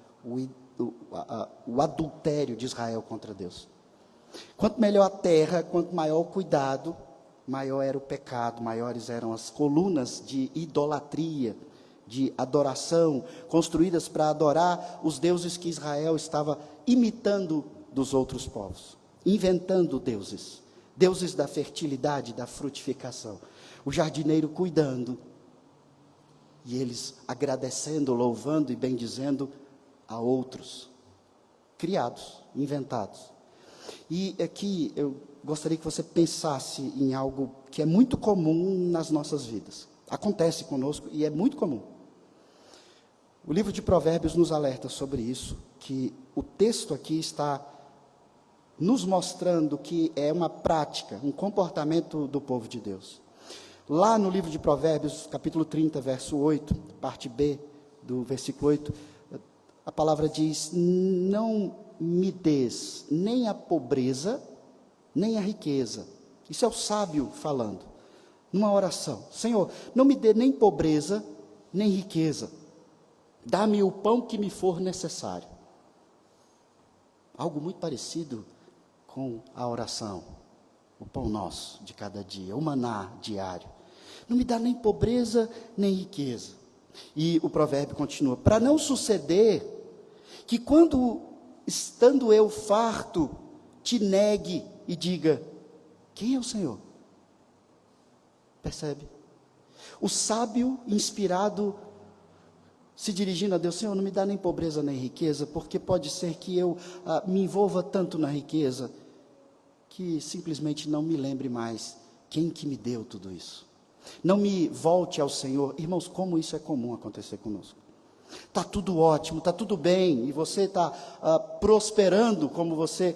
o adultério de Israel contra Deus. Quanto melhor a terra, quanto maior o cuidado, maior era o pecado, maiores eram as colunas de idolatria, de adoração, construídas para adorar os deuses que Israel estava imitando dos outros povos, inventando deuses. Deuses da fertilidade, da frutificação. O jardineiro cuidando. E eles agradecendo, louvando e bendizendo a outros. Criados, inventados. E aqui eu gostaria que você pensasse em algo que é muito comum nas nossas vidas. Acontece conosco e é muito comum. O livro de Provérbios nos alerta sobre isso, que o texto aqui está nos mostrando que é uma prática, um comportamento do povo de Deus. Lá no livro de Provérbios, capítulo 30, verso 8, parte B do versículo 8, a palavra diz: não me des nem a pobreza, nem a riqueza. Isso é o sábio falando, numa oração. Senhor, não me dê nem pobreza, nem riqueza. Dá-me o pão que me for necessário. Algo muito parecido com a oração, o pão nosso de cada dia, o maná diário. Não me dá nem pobreza, nem riqueza. E o provérbio continua: para não suceder que quando, estando eu farto, te negue e diga: quem é o Senhor? Percebe? O sábio inspirado se dirigindo a Deus: Senhor, não me dá nem pobreza nem riqueza, porque pode ser que eu me envolva tanto na riqueza, que simplesmente não me lembre mais quem que me deu tudo isso. Não me volte ao Senhor. Irmãos, como isso é comum acontecer conosco. Está tudo ótimo, está tudo bem, e você está prosperando como você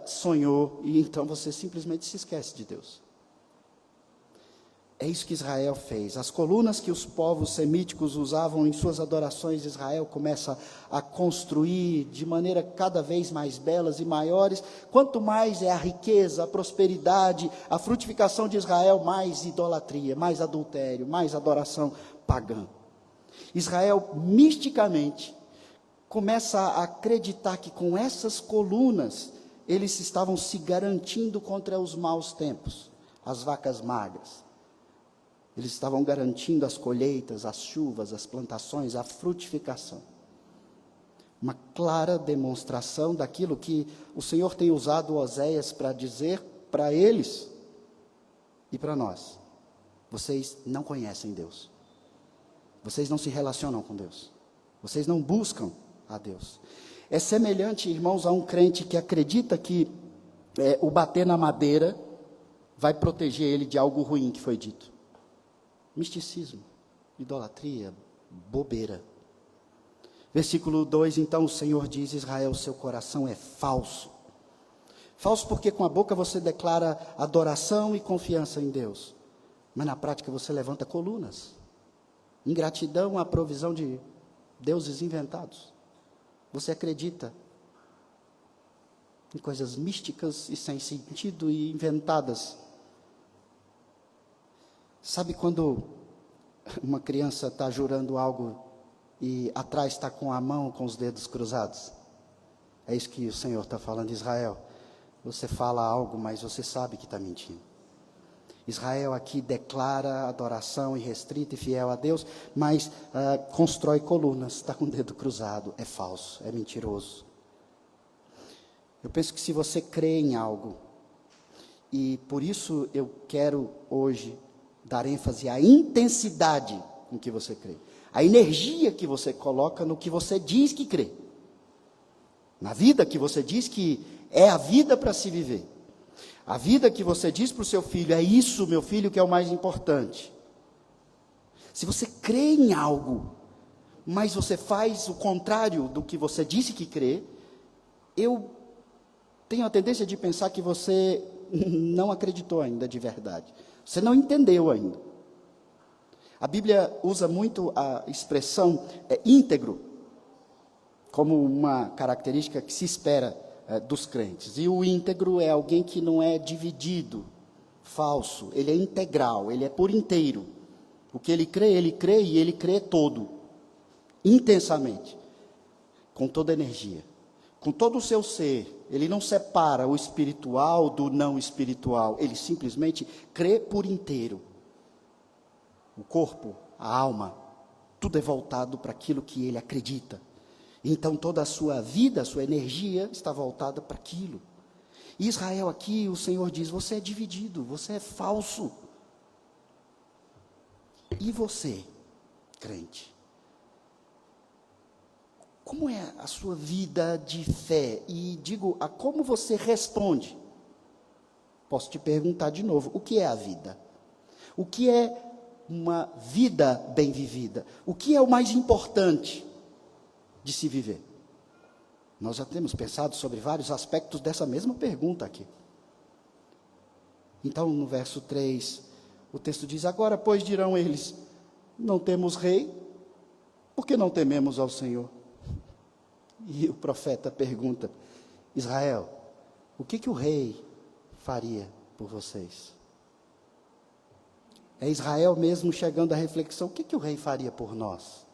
sonhou, e então você simplesmente se esquece de Deus. É isso que Israel fez. As colunas que os povos semíticos usavam em suas adorações, Israel começa a construir de maneira cada vez mais belas e maiores. Quanto mais é a riqueza, a prosperidade, a frutificação de Israel, mais idolatria, mais adultério, mais adoração pagã. Israel, misticamente, começa a acreditar que com essas colunas, eles estavam se garantindo contra os maus tempos, as vacas magras. Eles estavam garantindo as colheitas, as chuvas, as plantações, a frutificação. Uma clara demonstração daquilo que o Senhor tem usado Oséias para dizer para eles e para nós. Vocês não conhecem Deus. Vocês não se relacionam com Deus. Vocês não buscam a Deus. É semelhante, irmãos, a um crente que acredita que o bater na madeira vai proteger ele de algo ruim que foi dito. Misticismo, idolatria, bobeira. Versículo 2, então o Senhor diz: Israel, seu coração é falso. Falso porque com a boca você declara adoração e confiança em Deus, mas na prática você levanta colunas. Ingratidão à provisão de deuses inventados. Você acredita em coisas místicas e sem sentido e inventadas. Sabe quando uma criança está jurando algo e atrás está com a mão com os dedos cruzados? É isso que o Senhor está falando. Israel, você fala algo, mas você sabe que está mentindo. Israel aqui declara adoração irrestrita e fiel a Deus, mas constrói colunas, está com o dedo cruzado. É falso, é mentiroso. Eu penso que se você crê em algo, e por isso eu quero hoje dar ênfase à intensidade com que você crê, a energia que você coloca no que você diz que crê, na vida que você diz que é a vida para se viver, a vida que você diz para o seu filho: é isso, meu filho, que é o mais importante. Se você crê em algo, mas você faz o contrário do que você disse que crê, eu tenho a tendência de pensar que você não acreditou ainda de verdade. Você não entendeu ainda. A Bíblia usa muito a expressão íntegro como uma característica que se espera dos crentes. E o íntegro é alguém que não é dividido, falso. Ele é integral, ele é por inteiro. O que ele crê e ele crê todo, intensamente, com toda energia, com todo o seu ser. Ele não separa o espiritual do não espiritual, ele simplesmente crê por inteiro. O corpo, a alma, tudo é voltado para aquilo que ele acredita. Então toda a sua vida, a sua energia está voltada para aquilo. E Israel aqui, o Senhor diz: você é dividido, você é falso. E você, crente? Como é a sua vida de fé? E digo, a como você responde? Posso te perguntar de novo: o que é a vida? O que é uma vida bem vivida? O que é o mais importante de se viver? Nós já temos pensado sobre vários aspectos dessa mesma pergunta aqui. Então, no verso 3, o texto diz: agora, pois, dirão eles: não temos rei, porque não tememos ao Senhor. E o profeta pergunta: Israel, o que o rei faria por vocês? É Israel mesmo chegando à reflexão: o que o rei faria por nós?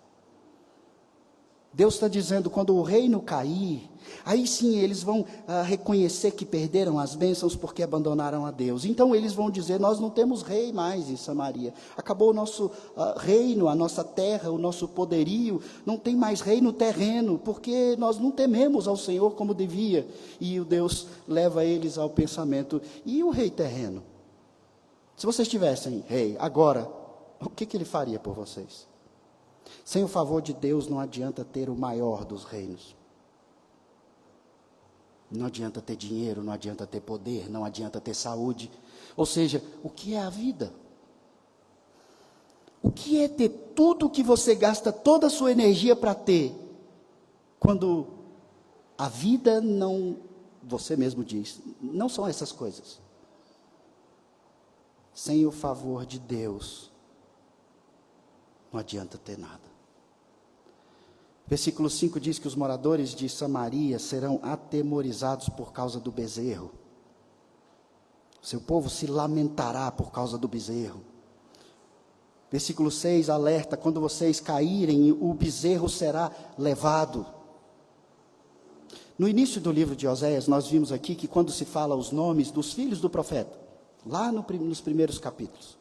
Deus está dizendo: quando o reino cair, aí sim eles vão reconhecer que perderam as bênçãos porque abandonaram a Deus. Então eles vão dizer: nós não temos rei mais em Samaria. Acabou o nosso reino, a nossa terra, o nosso poderio. Não tem mais reino terreno, porque nós não tememos ao Senhor como devia. E o Deus leva eles ao pensamento: e o rei terreno? Se vocês tivessem rei agora, o que ele faria por vocês? Sem o favor de Deus não adianta ter o maior dos reinos. Não adianta ter dinheiro, não adianta ter poder, não adianta ter saúde. Ou seja, o que é a vida? O que é ter tudo que você gasta toda a sua energia para ter, quando a vida não, você mesmo diz, não são essas coisas. Sem o favor de Deus, não adianta ter nada. Versículo 5 diz que os moradores de Samaria serão atemorizados por causa do bezerro. Seu povo se lamentará por causa do bezerro. Versículo 6 alerta: quando vocês caírem, o bezerro será levado. No início do livro de Oséias, nós vimos aqui que quando se fala os nomes dos filhos do profeta, lá nos primeiros capítulos,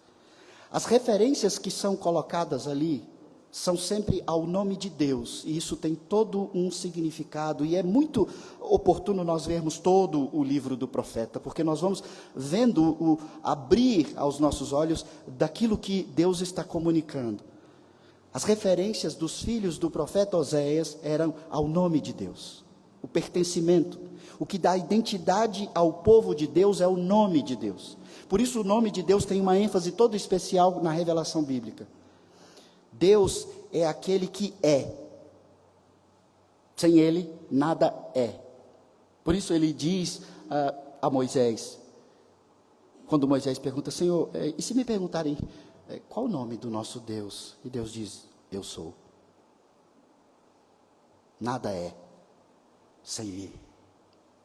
As referências que são colocadas ali são sempre ao nome de Deus, e isso tem todo um significado, e é muito oportuno nós vermos todo o livro do profeta, porque nós vamos vendo o abrir aos nossos olhos daquilo que Deus está comunicando. As referências dos filhos do profeta Oséias eram ao nome de Deus, o pertencimento, o que dá identidade ao povo de Deus é o nome de Deus. Por isso o nome de Deus tem uma ênfase toda especial na revelação bíblica. Deus é aquele que é. Sem Ele, nada é. Por isso Ele diz a Moisés, quando Moisés pergunta, Senhor, e se me perguntarem, qual o nome do nosso Deus? E Deus diz, eu sou. Nada é sem mim.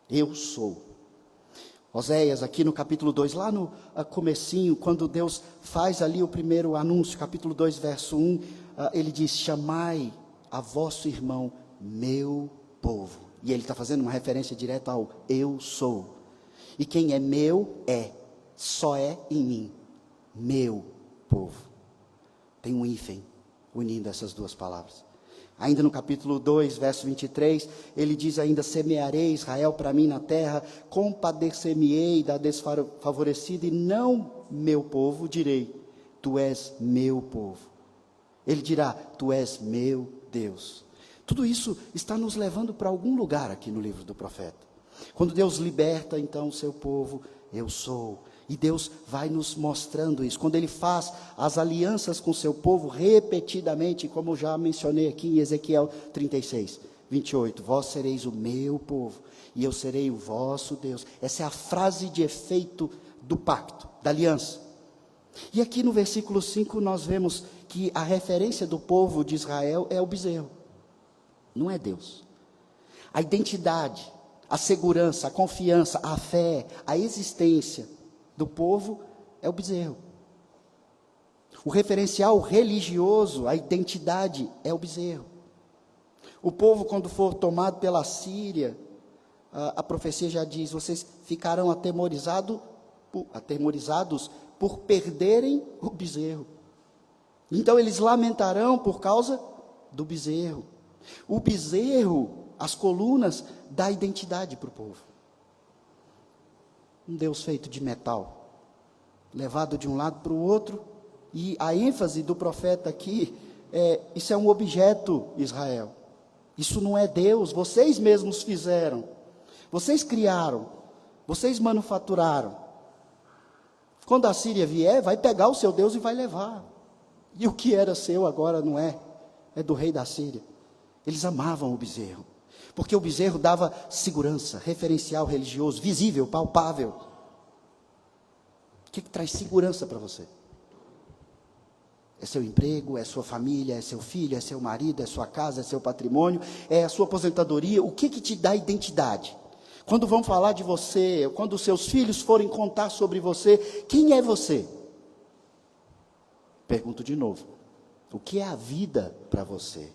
Eu sou. Oséias, aqui no capítulo 2, lá no comecinho, quando Deus faz ali o primeiro anúncio, capítulo 2, verso 1, ele diz, chamai a vosso irmão, meu povo. E ele está fazendo uma referência direta ao eu sou. E quem é meu só é em mim, meu povo. Tem um hífen unindo essas duas palavras. Ainda no capítulo 2, verso 23, ele diz ainda, semearei Israel para mim na terra, compadecer-me-ei da desfavorecida, e não meu povo, direi, tu és meu povo. Ele dirá, tu és meu Deus. Tudo isso está nos levando para algum lugar aqui no livro do profeta. Quando Deus liberta então o seu povo, eu sou. E Deus vai nos mostrando isso. Quando Ele faz as alianças com o seu povo repetidamente, como já mencionei aqui em Ezequiel 36, 28. Vós sereis o meu povo, e eu serei o vosso Deus. Essa é a frase de efeito do pacto, da aliança. E aqui no versículo 5 nós vemos que a referência do povo de Israel é o bezerro. Não é Deus. A identidade, a segurança, a confiança, a fé, a existência do povo é o bezerro. O referencial religioso, a identidade é o bezerro. O povo, quando for tomado pela Síria, a profecia já diz, vocês ficarão atemorizados por perderem o bezerro. Então eles lamentarão por causa do bezerro. O bezerro, as colunas, dá identidade para o povo. Um Deus feito de metal, levado de um lado para o outro, e a ênfase do profeta aqui isso é um objeto, Israel. Isso não é Deus, vocês mesmos fizeram, vocês criaram, vocês manufaturaram. Quando a Síria vier, vai pegar o seu Deus e vai levar. E o que era seu agora não é do rei da Síria. Eles amavam o bezerro. Porque o bezerro dava segurança, referencial religioso, visível, palpável. O que traz segurança para você? É seu emprego, é sua família, é seu filho, é seu marido, é sua casa, é seu patrimônio, é a sua aposentadoria. O que te dá identidade? Quando vão falar de você, quando os seus filhos forem contar sobre você, quem é você? Pergunto de novo, o que é a vida para você?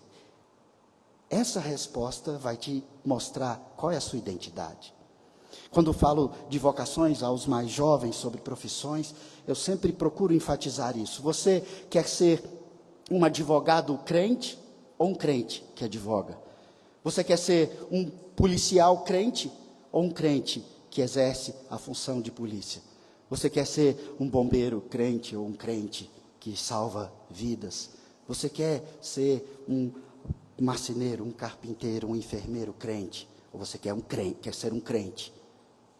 Essa resposta vai te mostrar qual é a sua identidade. Quando falo de vocações aos mais jovens sobre profissões, eu sempre procuro enfatizar isso. Você quer ser um advogado crente ou um crente que advoga? Você quer ser um policial crente ou um crente que exerce a função de polícia? Você quer ser um bombeiro crente ou um crente que salva vidas? Você quer ser um marceneiro, um carpinteiro, um enfermeiro crente, ou você quer ser um crente?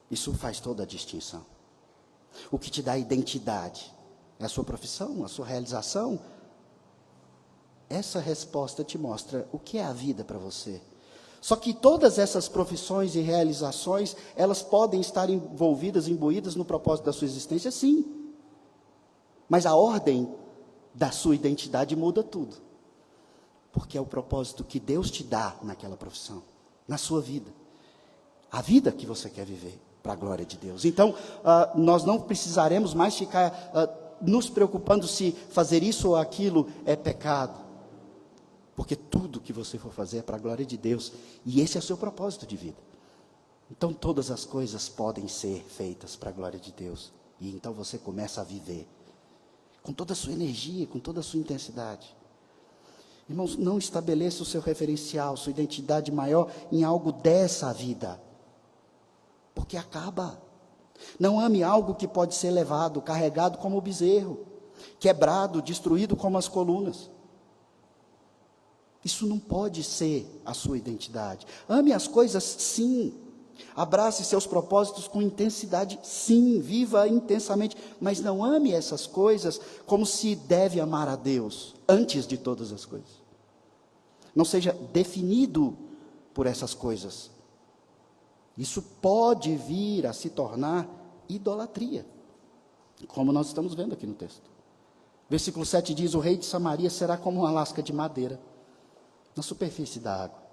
Isso faz toda a distinção. O que te dá identidade é a sua profissão, a sua realização. Essa resposta te mostra o que é a vida para você. Só que todas essas profissões e realizações, elas podem estar envolvidas, imbuídas no propósito da sua existência, sim. Mas a ordem da sua identidade muda tudo. Porque é o propósito que Deus te dá naquela profissão, na sua vida. A vida que você quer viver, para a glória de Deus. Então, nós não precisaremos mais ficar nos preocupando se fazer isso ou aquilo é pecado. Porque tudo que você for fazer é para a glória de Deus. E esse é o seu propósito de vida. Então, todas as coisas podem ser feitas para a glória de Deus. E então você começa a viver com toda a sua energia, com toda a sua intensidade. Irmãos, não estabeleça o seu referencial, sua identidade maior em algo dessa vida, porque acaba. Não ame algo que pode ser levado, carregado como o bezerro, quebrado, destruído como as colunas. Isso não pode ser a sua identidade. Ame as coisas, sim. Abrace seus propósitos com intensidade, sim. Viva intensamente, mas não ame essas coisas como se deve amar a Deus antes de todas as coisas. Não seja definido por essas coisas. Isso pode vir a se tornar idolatria, como nós estamos vendo aqui no texto. Versículo 7 diz: o rei de Samaria será como uma lasca de madeira na superfície da água.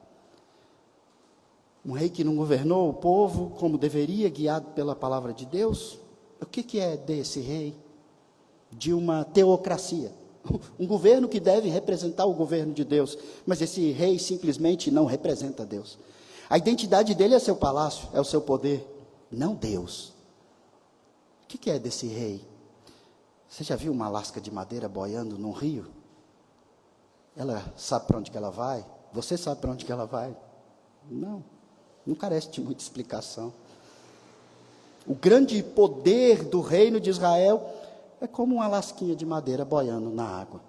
Um rei que não governou o povo como deveria, guiado pela palavra de Deus. O que é desse rei? De uma teocracia. Um governo que deve representar o governo de Deus, mas esse rei simplesmente não representa Deus. A identidade dele é seu palácio, é o seu poder, não Deus. O que é desse rei? Você já viu uma lasca de madeira boiando num rio? Ela sabe para onde que ela vai? Você sabe para onde que ela vai? Não carece de muita explicação. O grande poder do reino de Israel é como uma lasquinha de madeira boiando na água.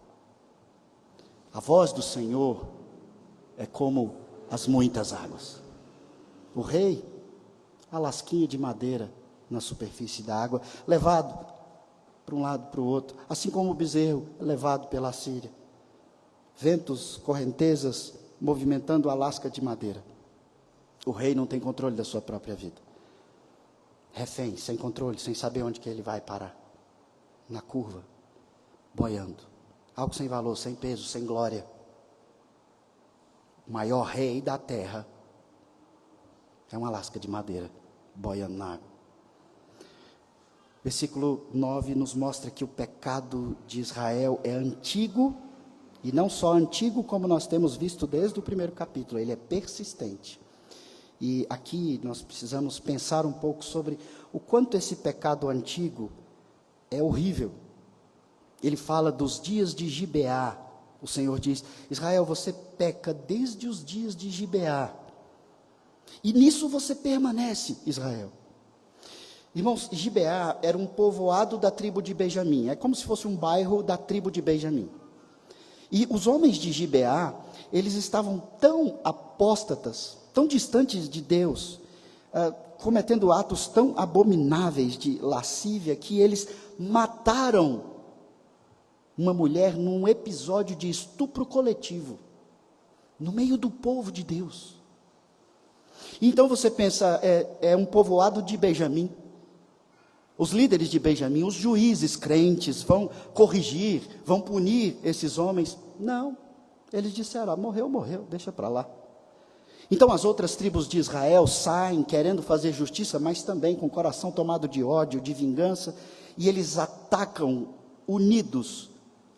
A voz do Senhor é como as muitas águas. O rei, a lasquinha de madeira na superfície da água, levado para um lado para o outro, assim como o bezerro é levado pela Síria. Ventos, correntezas, movimentando a lasca de madeira. O rei não tem controle da sua própria vida. Refém, sem controle, sem saber onde que ele vai parar. Na curva, boiando. Algo sem valor, sem peso, sem glória. O maior rei da terra é uma lasca de madeira, boiando na água. Versículo 9 nos mostra que o pecado de Israel é antigo, e não só antigo, como nós temos visto desde o primeiro capítulo, ele é persistente. E aqui nós precisamos pensar um pouco sobre o quanto esse pecado antigo é horrível. Ele fala dos dias de Gibeá. O Senhor diz: Israel, você peca desde os dias de Gibeá. E nisso você permanece, Israel. Irmãos, Gibeá era um povoado da tribo de Benjamim. É como se fosse um bairro da tribo de Benjamim. E os homens de Gibeá, eles estavam tão apóstatas, tão distantes de Deus, cometendo atos tão abomináveis de lascívia, que eles mataram uma mulher num episódio de estupro coletivo, no meio do povo de Deus. Então você pensa, é um povoado de Benjamim. Os líderes de Benjamim, os juízes crentes, vão corrigir, vão punir esses homens. Não, eles disseram: morreu, deixa para lá. Então as outras tribos de Israel saem querendo fazer justiça, mas também com o coração tomado de ódio, de vingança, e eles atacam unidos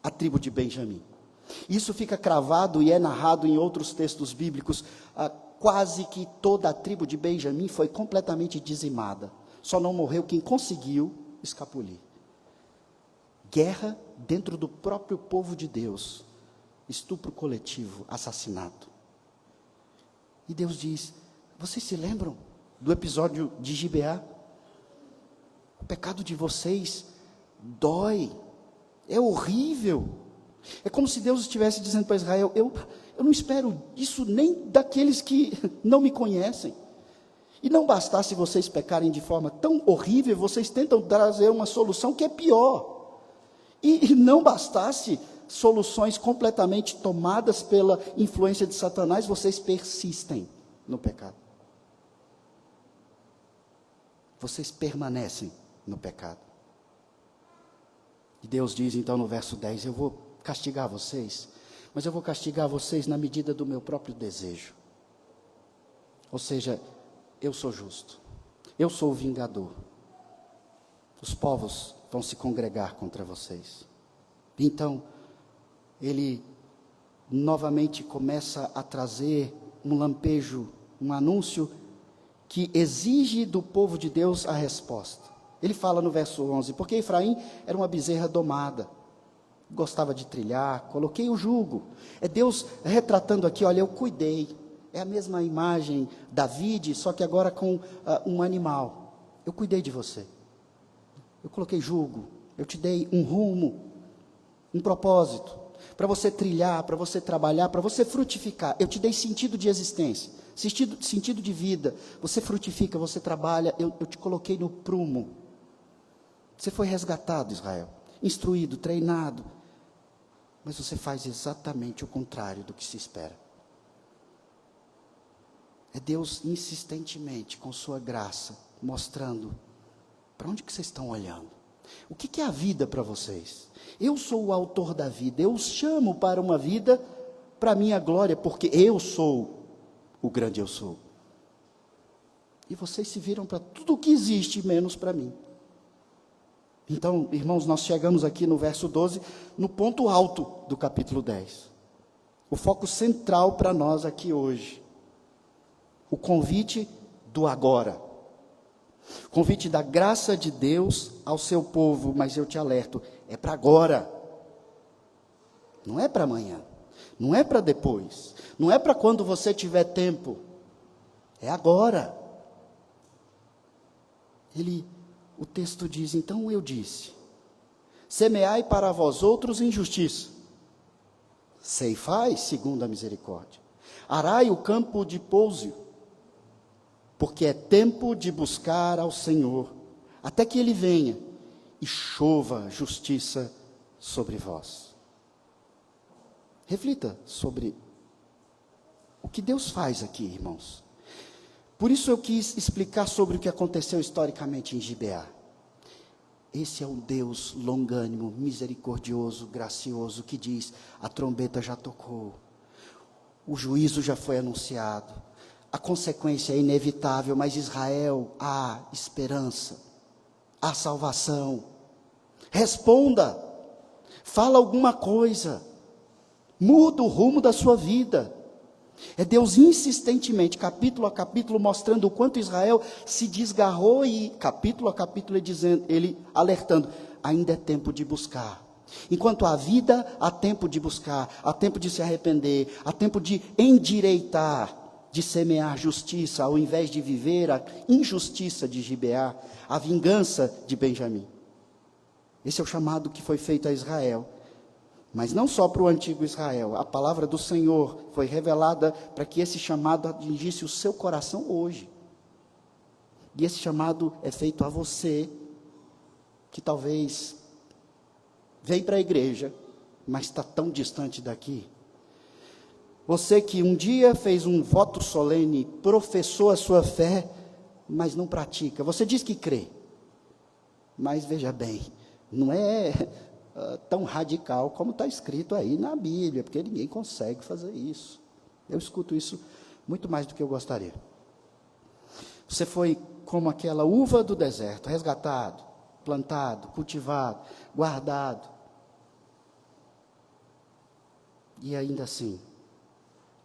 a tribo de Benjamim. Isso fica cravado e é narrado em outros textos bíblicos. Quase que toda a tribo de Benjamim foi completamente dizimada. Só não morreu quem conseguiu escapulir. Guerra dentro do próprio povo de Deus. Estupro coletivo, assassinato. E Deus diz: vocês se lembram do episódio de Gibeá? O pecado de vocês dói, é horrível. É como se Deus estivesse dizendo para Israel: eu não espero isso nem daqueles que não me conhecem. E não bastasse vocês pecarem de forma tão horrível, vocês tentam trazer uma solução que é pior. E não bastasse soluções completamente tomadas pela influência de Satanás, vocês persistem no pecado. Vocês permanecem no pecado. E Deus diz então no verso 10, eu vou castigar vocês, mas eu vou castigar vocês na medida do meu próprio desejo. Ou seja, eu sou justo, eu sou o vingador. Os povos vão se congregar contra vocês. Então, ele novamente começa a trazer um lampejo, um anúncio que exige do povo de Deus a resposta. Ele fala no verso 11, porque Efraim era uma bezerra domada, gostava de trilhar, coloquei o jugo. É Deus retratando aqui, olha, eu cuidei. É a mesma imagem, David, só que agora com um animal. Eu cuidei de você. Eu coloquei jugo, eu te dei um rumo, um propósito, para você trilhar, para você trabalhar, para você frutificar. Eu te dei sentido de existência, sentido de vida. Você frutifica, você trabalha, eu te coloquei no prumo. Você foi resgatado, Israel, instruído, treinado, mas você faz exatamente o contrário do que se espera. É Deus insistentemente, com sua graça, mostrando para onde que vocês estão olhando. O que é a vida para vocês? Eu sou o autor da vida, eu os chamo para uma vida, para a minha glória, porque eu sou o grande eu sou. E vocês se viram para tudo o que existe, menos para mim. Então, irmãos, nós chegamos aqui no verso 12, no ponto alto do capítulo 10. O foco central para nós aqui hoje. O convite do agora. O convite da graça de Deus ao seu povo, mas eu te alerto, é para agora. Não é para amanhã. Não é para depois. Não é para quando você tiver tempo. É agora. O texto diz, então eu disse, semeai para vós outros injustiça, ceifai segundo a misericórdia, arai o campo de pouso, porque é tempo de buscar ao Senhor, até que Ele venha e chova justiça sobre vós. Reflita sobre o que Deus faz aqui, irmãos. Por isso eu quis explicar sobre o que aconteceu historicamente em Gibeá. Esse é um Deus longânimo, misericordioso, gracioso, que diz, a trombeta já tocou, o juízo já foi anunciado, a consequência é inevitável, mas Israel, há esperança, há salvação. Responda, fala alguma coisa, muda o rumo da sua vida. É Deus insistentemente, capítulo a capítulo, mostrando o quanto Israel se desgarrou e capítulo a capítulo ele alertando, ainda é tempo de buscar. Enquanto há vida, há tempo de buscar, há tempo de se arrepender, há tempo de endireitar, de semear justiça, ao invés de viver a injustiça de Gibeá, a vingança de Benjamim. Esse é o chamado que foi feito a Israel. Mas não só para o antigo Israel, a palavra do Senhor foi revelada para que esse chamado atingisse o seu coração hoje. E esse chamado é feito a você, que talvez veio para a igreja, mas está tão distante daqui. Você que um dia fez um voto solene, professou a sua fé, mas não pratica. Você diz que crê, mas veja bem, não é tão radical como está escrito aí na Bíblia, porque ninguém consegue fazer isso. Eu escuto isso muito mais do que eu gostaria. Você foi como aquela uva do deserto, resgatado, plantado, cultivado, guardado. E ainda assim,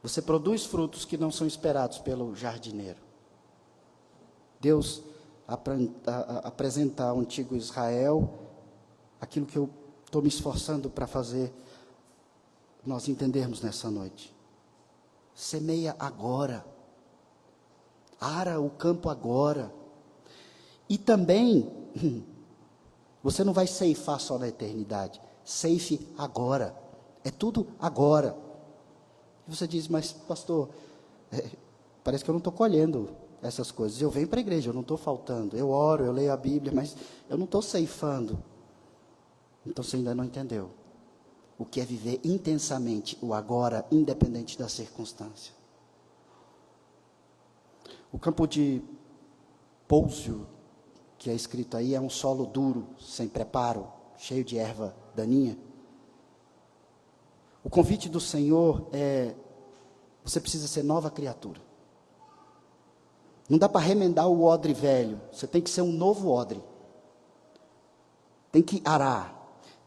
você produz frutos que não são esperados pelo jardineiro. Deus apresenta ao antigo Israel aquilo que eu estou me esforçando para fazer nós entendermos nessa noite. Semeia agora. Ara o campo agora. E também, você não vai ceifar só na eternidade. Ceife agora. É tudo agora. E você diz, mas pastor, parece que eu não estou colhendo essas coisas. Eu venho para a igreja, eu não estou faltando. Eu oro, eu leio a Bíblia, mas eu não estou ceifando. Então você ainda não entendeu o que é viver intensamente o agora, independente da circunstância. O campo de pouso, que é escrito aí, é um solo duro, sem preparo, cheio de erva daninha. O convite do Senhor é, você precisa ser nova criatura. Não dá para remendar o odre velho, você tem que ser um novo odre. Tem que arar.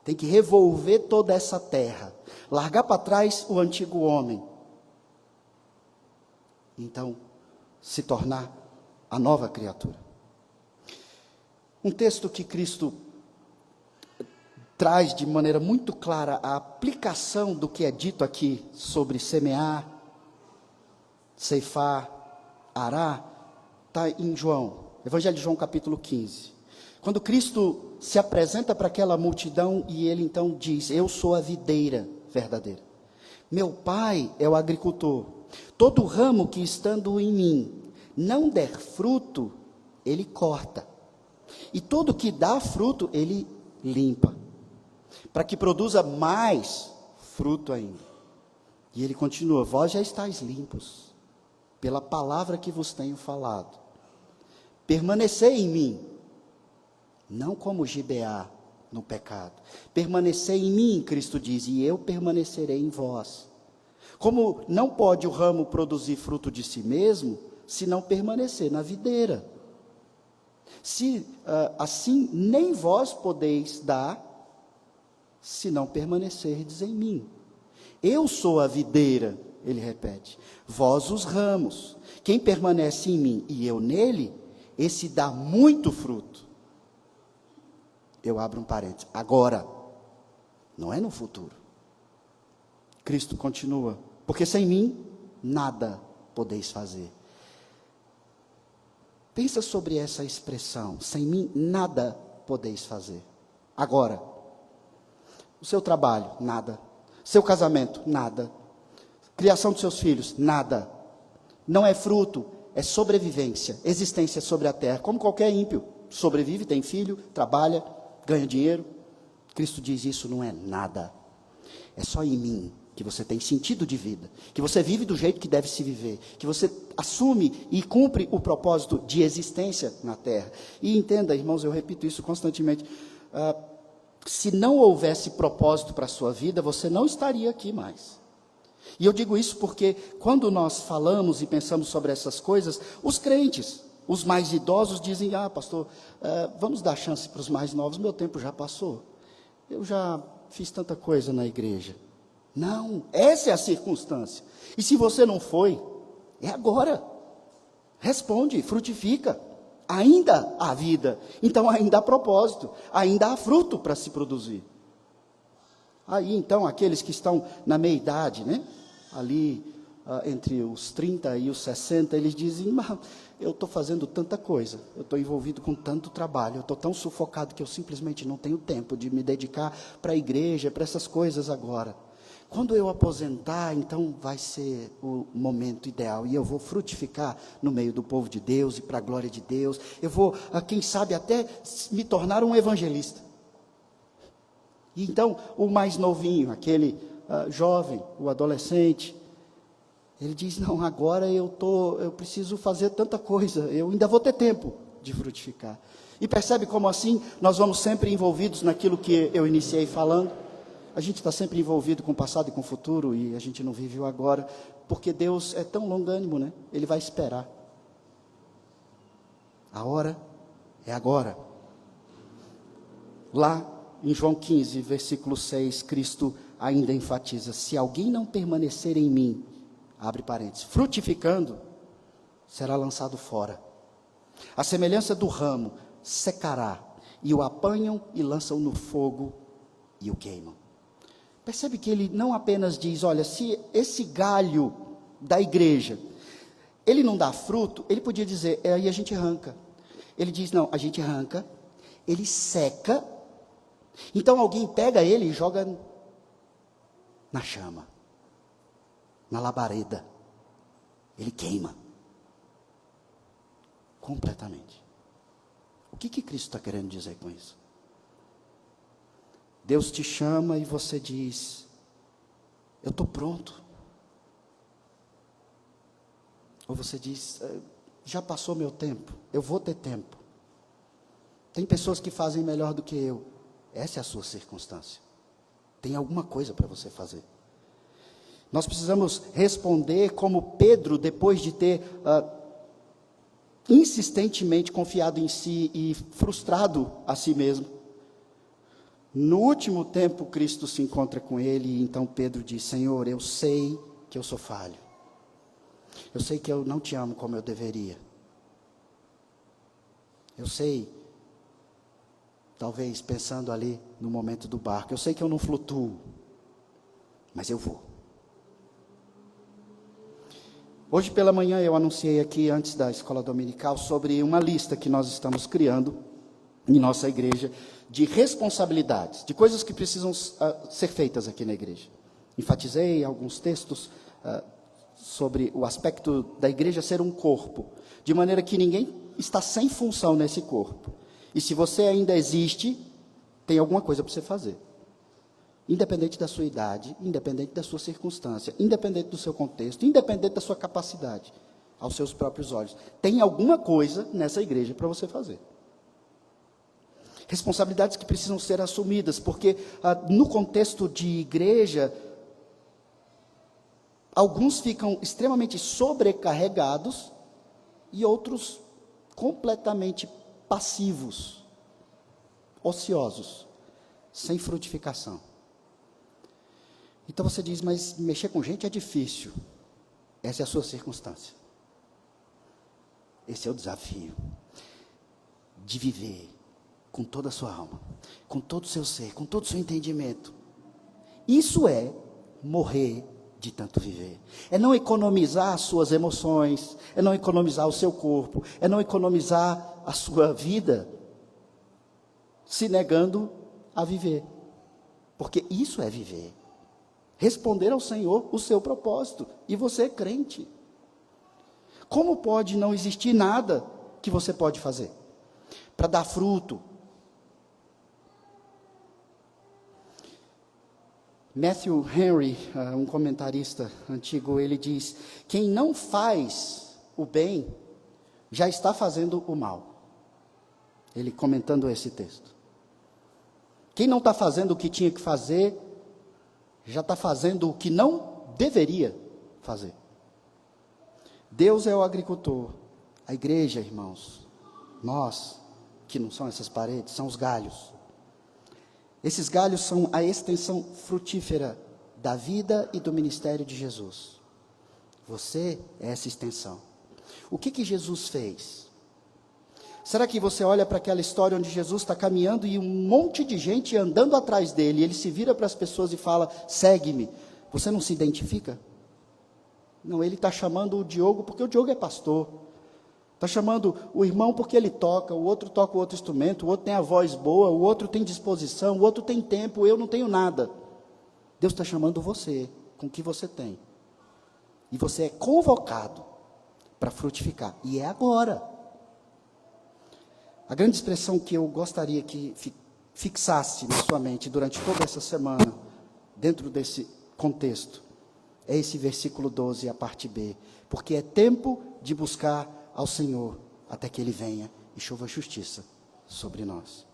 Tem que revolver toda essa terra, largar para trás o antigo homem. Então, se tornar a nova criatura. Um texto que Cristo traz de maneira muito clara a aplicação do que é dito aqui sobre semear, ceifar, arar, está em João, Evangelho de João capítulo 15. Quando Cristo se apresenta para aquela multidão e ele então diz: eu sou a videira verdadeira, meu pai é o agricultor, todo ramo que estando em mim não der fruto, ele corta, e todo que dá fruto, ele limpa, para que produza mais fruto ainda. E ele continua: vós já estáis limpos, pela palavra que vos tenho falado. Permanecei em mim, não como Gibeá no pecado. Permanecei em mim, Cristo diz, e eu permanecerei em vós. Como não pode o ramo produzir fruto de si mesmo, se não permanecer na videira. Se assim nem vós podeis dar, se não permanecerdes em mim. Eu sou a videira, ele repete, vós os ramos. Quem permanece em mim e eu nele, esse dá muito fruto. Eu abro um parênteses, agora, não é no futuro. Cristo continua, porque sem mim, nada podeis fazer. Pensa sobre essa expressão, sem mim, nada podeis fazer. Agora, o seu trabalho, nada. Seu casamento, nada. Criação dos seus filhos, nada. Não é fruto, é sobrevivência, existência sobre a terra, como qualquer ímpio. Sobrevive, tem filho, trabalha, ganha dinheiro. Cristo diz: isso não é nada. É só em mim que você tem sentido de vida, que você vive do jeito que deve se viver, que você assume e cumpre o propósito de existência na terra. E entenda, irmãos, eu repito isso constantemente, se não houvesse propósito para a sua vida, você não estaria aqui mais. E eu digo isso porque quando nós falamos e pensamos sobre essas coisas, os crentes, os mais idosos dizem: pastor, vamos dar chance para os mais novos, meu tempo já passou, eu já fiz tanta coisa na igreja. Não, essa é a circunstância. E se você não foi, é agora. Responde, frutifica. Ainda há vida, então ainda há propósito, ainda há fruto para se produzir. Aí então aqueles que estão na meia idade, né? Ali entre os 30 e os 60, eles dizem: mas eu estou fazendo tanta coisa, eu estou envolvido com tanto trabalho, eu estou tão sufocado que eu simplesmente não tenho tempo de me dedicar para a igreja, para essas coisas agora. Quando eu aposentar, então vai ser o momento ideal, e eu vou frutificar no meio do povo de Deus e para a glória de Deus. Eu vou, quem sabe, até me tornar um evangelista. E então, o mais novinho, aquele jovem, o adolescente, ele diz: não, agora eu preciso fazer tanta coisa, eu ainda vou ter tempo de frutificar. E percebe como assim nós vamos sempre envolvidos naquilo que eu iniciei falando? A gente está sempre envolvido com o passado e com o futuro, e a gente não vive o agora, porque Deus é tão longânimo, né? Ele vai esperar. A hora é agora. Lá em João 15, versículo 6, Cristo ainda enfatiza: se alguém não permanecer em mim, abre parênteses, frutificando, será lançado fora. A semelhança do ramo, secará, e o apanham e lançam no fogo e o queimam. Percebe que ele não apenas diz: olha, se esse galho da igreja, ele não dá fruto, ele podia dizer: aí a gente arranca. Ele diz: não, a gente arranca, ele seca, então alguém pega ele e joga na chama, na labareda, ele queima, completamente. O que Cristo está querendo dizer com isso? Deus te chama e você diz: eu estou pronto. Ou você diz: já passou meu tempo, eu vou ter tempo. Tem pessoas que fazem melhor do que eu. Essa é a sua circunstância. Tem alguma coisa para você fazer. Nós precisamos responder como Pedro, depois de ter insistentemente confiado em si e frustrado a si mesmo. No último tempo, Cristo se encontra com ele, e então Pedro diz: Senhor, eu sei que eu sou falho. Eu sei que eu não te amo como eu deveria. Eu sei talvez pensando ali no momento do barco. Eu sei que eu não flutuo, mas eu vou. Hoje pela manhã eu anunciei aqui, antes da escola dominical, sobre uma lista que nós estamos criando em nossa igreja, de responsabilidades, de coisas que precisam ser feitas aqui na igreja. Enfatizei alguns textos sobre o aspecto da igreja ser um corpo, de maneira que ninguém está sem função nesse corpo. E se você ainda existe, tem alguma coisa para você fazer. Independente da sua idade, independente da sua circunstância, independente do seu contexto, independente da sua capacidade, aos seus próprios olhos. Tem alguma coisa nessa igreja para você fazer. Responsabilidades que precisam ser assumidas, porque no contexto de igreja, alguns ficam extremamente sobrecarregados e outros completamente passivos, ociosos, sem frutificação. Então você diz, mas mexer com gente é difícil. Essa é a sua circunstância. Esse é o desafio de viver com toda a sua alma, com todo o seu ser, com todo o seu entendimento. Isso é morrer de tanto viver. É não economizar as suas emoções, é não economizar o seu corpo, é não economizar a sua vida, se negando a viver. Porque isso é viver. Responder ao Senhor o seu propósito. E você é crente. Como pode não existir nada que você pode fazer para dar fruto? Matthew Henry, um comentarista antigo, ele diz: quem não faz o bem, já está fazendo o mal. Ele comentando esse texto. Quem não está fazendo o que tinha que fazer, já está fazendo o que não deveria fazer. Deus é o agricultor. A igreja, irmãos, nós, que não são essas paredes, são os galhos. Esses galhos são a extensão frutífera da vida e do ministério de Jesus. Você é essa extensão. O que Jesus fez? Será que você olha para aquela história onde Jesus está caminhando e um monte de gente andando atrás dele, e ele se vira para as pessoas e fala, segue-me. Você não se identifica? Não, ele está chamando o Diogo porque o Diogo é pastor. Está chamando o irmão porque ele toca, o outro toca outro instrumento, o outro tem a voz boa, o outro tem disposição, o outro tem tempo, eu não tenho nada. Deus está chamando você com o que você tem. E você é convocado para frutificar. E é agora. A grande expressão que eu gostaria que fixasse na sua mente durante toda essa semana, dentro desse contexto, é esse versículo 12, a parte B. Porque é tempo de buscar ao Senhor, até que Ele venha e chova justiça sobre nós.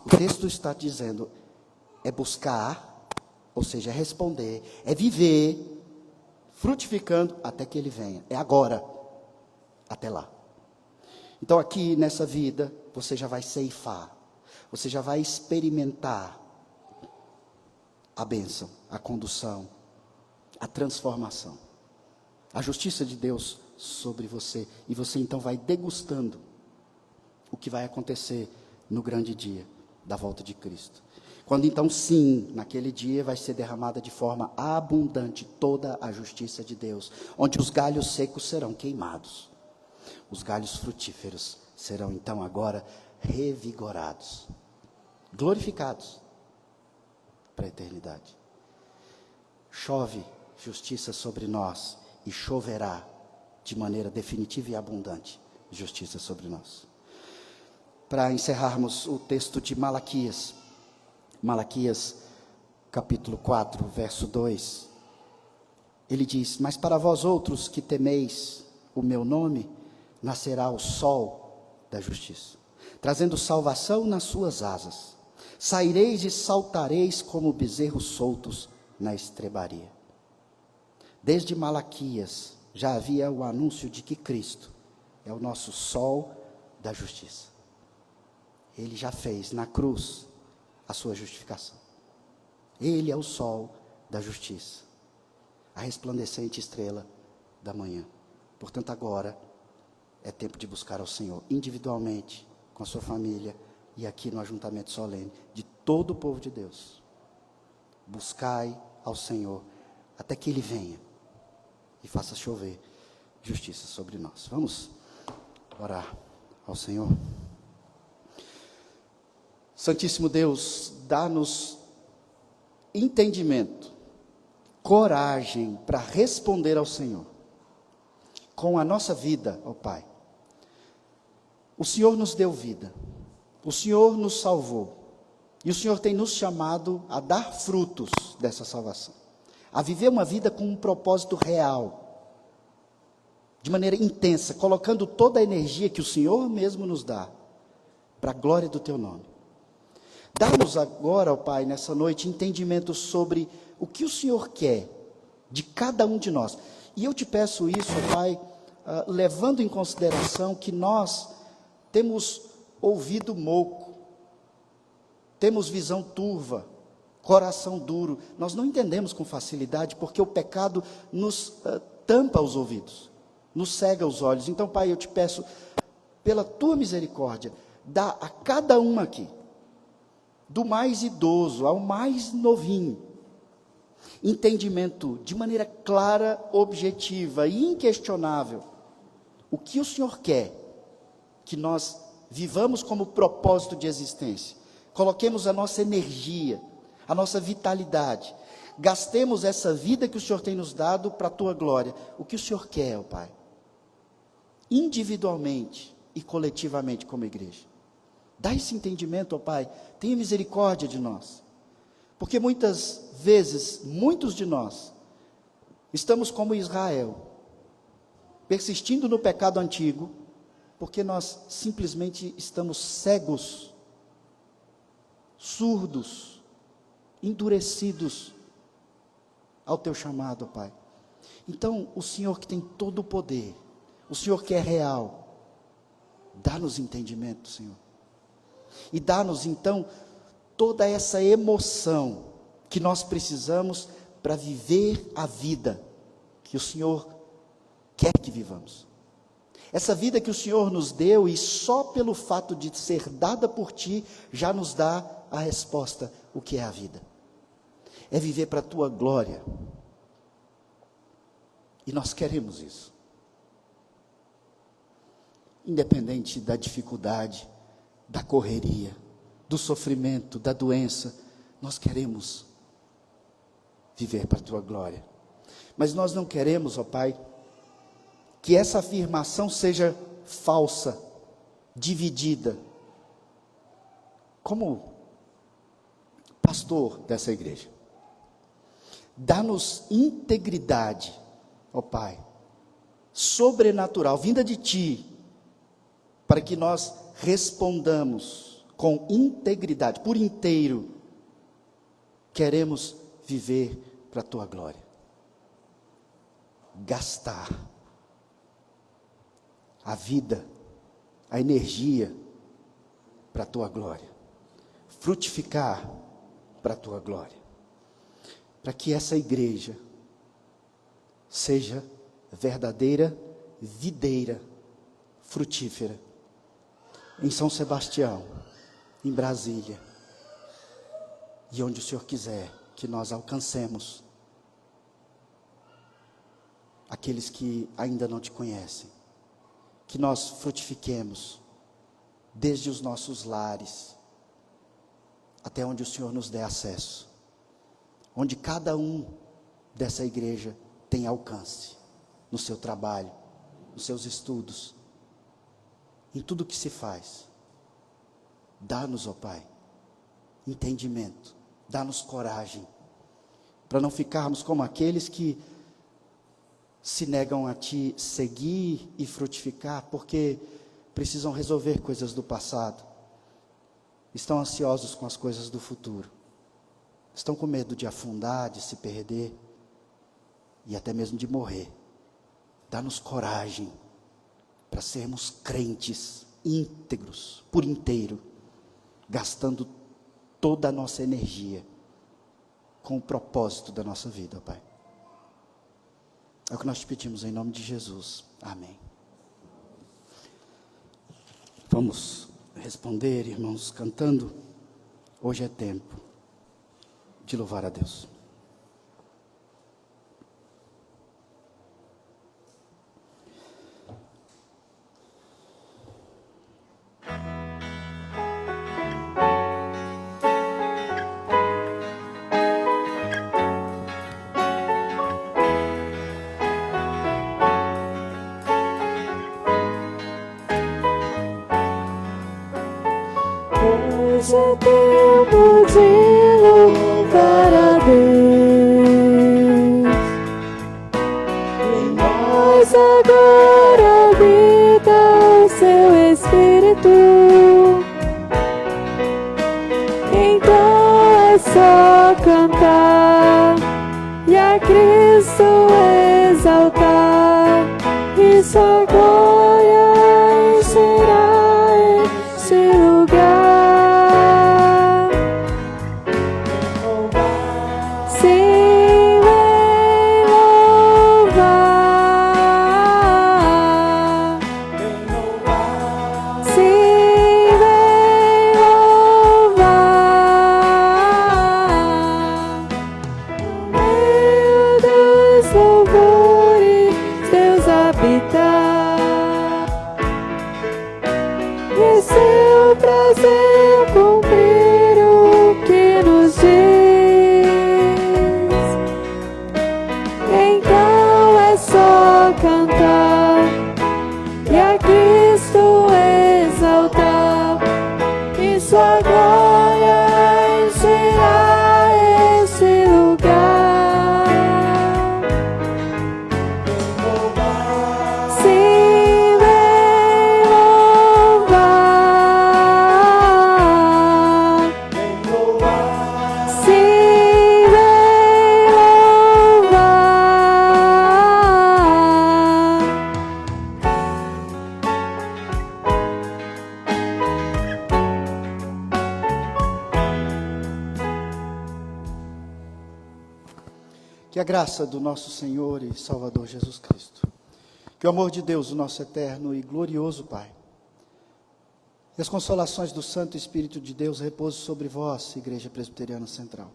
O texto está dizendo, é buscar, ou seja, é responder, é viver, frutificando até que Ele venha. É agora, até lá. Então aqui nessa vida, você já vai ceifar, você já vai experimentar a bênção, a condução, a transformação, a justiça de Deus sobre você, e você então vai degustando o que vai acontecer no grande dia da volta de Cristo. Quando então sim, naquele dia vai ser derramada de forma abundante toda a justiça de Deus, onde os galhos secos serão queimados, os galhos frutíferos serão então agora revigorados, glorificados para a eternidade. Chove justiça sobre nós e choverá de maneira definitiva e abundante justiça sobre nós. Para encerrarmos o texto de Malaquias, Malaquias capítulo 4, verso 2, ele diz, mas para vós outros que temeis o meu nome, nascerá o sol da justiça, trazendo salvação nas suas asas. Saireis e saltareis como bezerros soltos na estrebaria. Desde Malaquias já havia o anúncio de que Cristo é o nosso sol da justiça. Ele já fez na cruz a sua justificação. Ele é o sol da justiça, a resplandecente estrela da manhã. Portanto, agora é tempo de buscar ao Senhor, individualmente, com a sua família, e aqui no ajuntamento solene de todo o povo de Deus. Buscai ao Senhor até que Ele venha e faça chover justiça sobre nós. Vamos orar ao Senhor. Santíssimo Deus, dá-nos entendimento, coragem para responder ao Senhor com a nossa vida, ó Pai. O Senhor nos deu vida, o Senhor nos salvou, e o Senhor tem nos chamado a dar frutos dessa salvação, a viver uma vida com um propósito real, de maneira intensa, colocando toda a energia que o Senhor mesmo nos dá, para a glória do Teu nome. Dá-nos agora, ó Pai, nessa noite, entendimento sobre o que o Senhor quer de cada um de nós. E eu te peço isso, ó Pai, levando em consideração que nós temos ouvido mouco, temos visão turva, coração duro. Nós não entendemos com facilidade, porque o pecado nos tampa os ouvidos, nos cega os olhos. Então, Pai, eu te peço, pela Tua misericórdia, dá a cada um aqui, do mais idoso ao mais novinho, entendimento de maneira clara, objetiva e inquestionável, o que o Senhor quer que nós vivamos como propósito de existência, coloquemos a nossa energia, a nossa vitalidade, gastemos essa vida que o Senhor tem nos dado para a Tua glória, o que o Senhor quer, ó Pai, individualmente e coletivamente como igreja. Dá esse entendimento, ó Pai, tenha misericórdia de nós, porque muitas vezes, muitos de nós, estamos como Israel, persistindo no pecado antigo, porque nós simplesmente estamos cegos, surdos, endurecidos ao Teu chamado, ó Pai. Então, o Senhor que tem todo o poder, o Senhor que é real, dá-nos entendimento, Senhor. E dá-nos, então, toda essa emoção que nós precisamos para viver a vida que o Senhor quer que vivamos. Essa vida que o Senhor nos deu, e só pelo fato de ser dada por Ti, já nos dá a resposta, o que é a vida. É viver para a Tua glória. E nós queremos isso. Independente da dificuldade, da correria, do sofrimento, da doença, nós queremos viver para a Tua glória. Mas nós não queremos, ó Pai, que essa afirmação seja falsa, dividida. Como pastor dessa igreja, dá-nos integridade, ó Pai, sobrenatural, vinda de Ti, para que nós respondamos com integridade, por inteiro. Queremos viver para a Tua glória, gastar a vida, a energia para a Tua glória, frutificar para a Tua glória, para que essa igreja seja verdadeira videira frutífera em São Sebastião, em Brasília, e onde o Senhor quiser que nós alcancemos aqueles que ainda não Te conhecem, que nós frutifiquemos desde os nossos lares até onde o Senhor nos dê acesso, onde cada um dessa igreja tem alcance, no seu trabalho, nos seus estudos, em tudo que se faz. Dá-nos, ó Pai, entendimento, dá-nos coragem, para não ficarmos como aqueles que se negam a Ti seguir e frutificar, porque precisam resolver coisas do passado, estão ansiosos com as coisas do futuro, estão com medo de afundar, de se perder, e até mesmo de morrer. Dá-nos coragem, para sermos crentes íntegros, por inteiro, gastando toda a nossa energia, com o propósito da nossa vida, ó Pai. É o que nós te pedimos em nome de Jesus. Amém. Vamos responder, irmãos, cantando, hoje é tempo de louvar a Deus. Hoje é tempo de louvar a Deus. Em nós agora habita o seu Espírito. Então é só cantar e a Cristo exaltar, e sua glória encherá este lugar. Sim, vem louvar. Sim, vem louvar. No meio dos louvores, Deus habita. E é seu prazer cumprir o que nos diz. Então é só cantar e a Cristo exaltar, e sua glória encherá este lugar. Sim, vem louvar. Sim, vem louvar. Que a graça do nosso Senhor e Salvador Jesus Cristo, que o amor de Deus, o nosso eterno e glorioso Pai, e as consolações do Santo Espírito de Deus repousem sobre vós, Igreja Presbiteriana Central,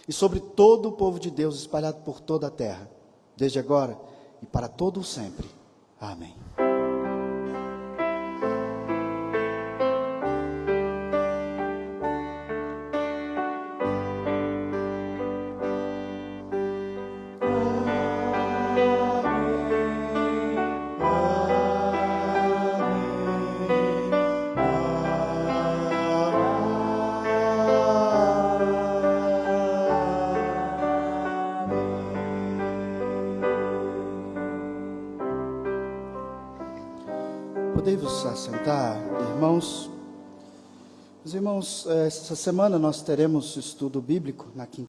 e sobre todo o povo de Deus espalhado por toda a terra, desde agora e para todo o sempre. Amém. Podei-vos assentar, irmãos. Meus irmãos, essa semana nós teremos estudo bíblico na quinta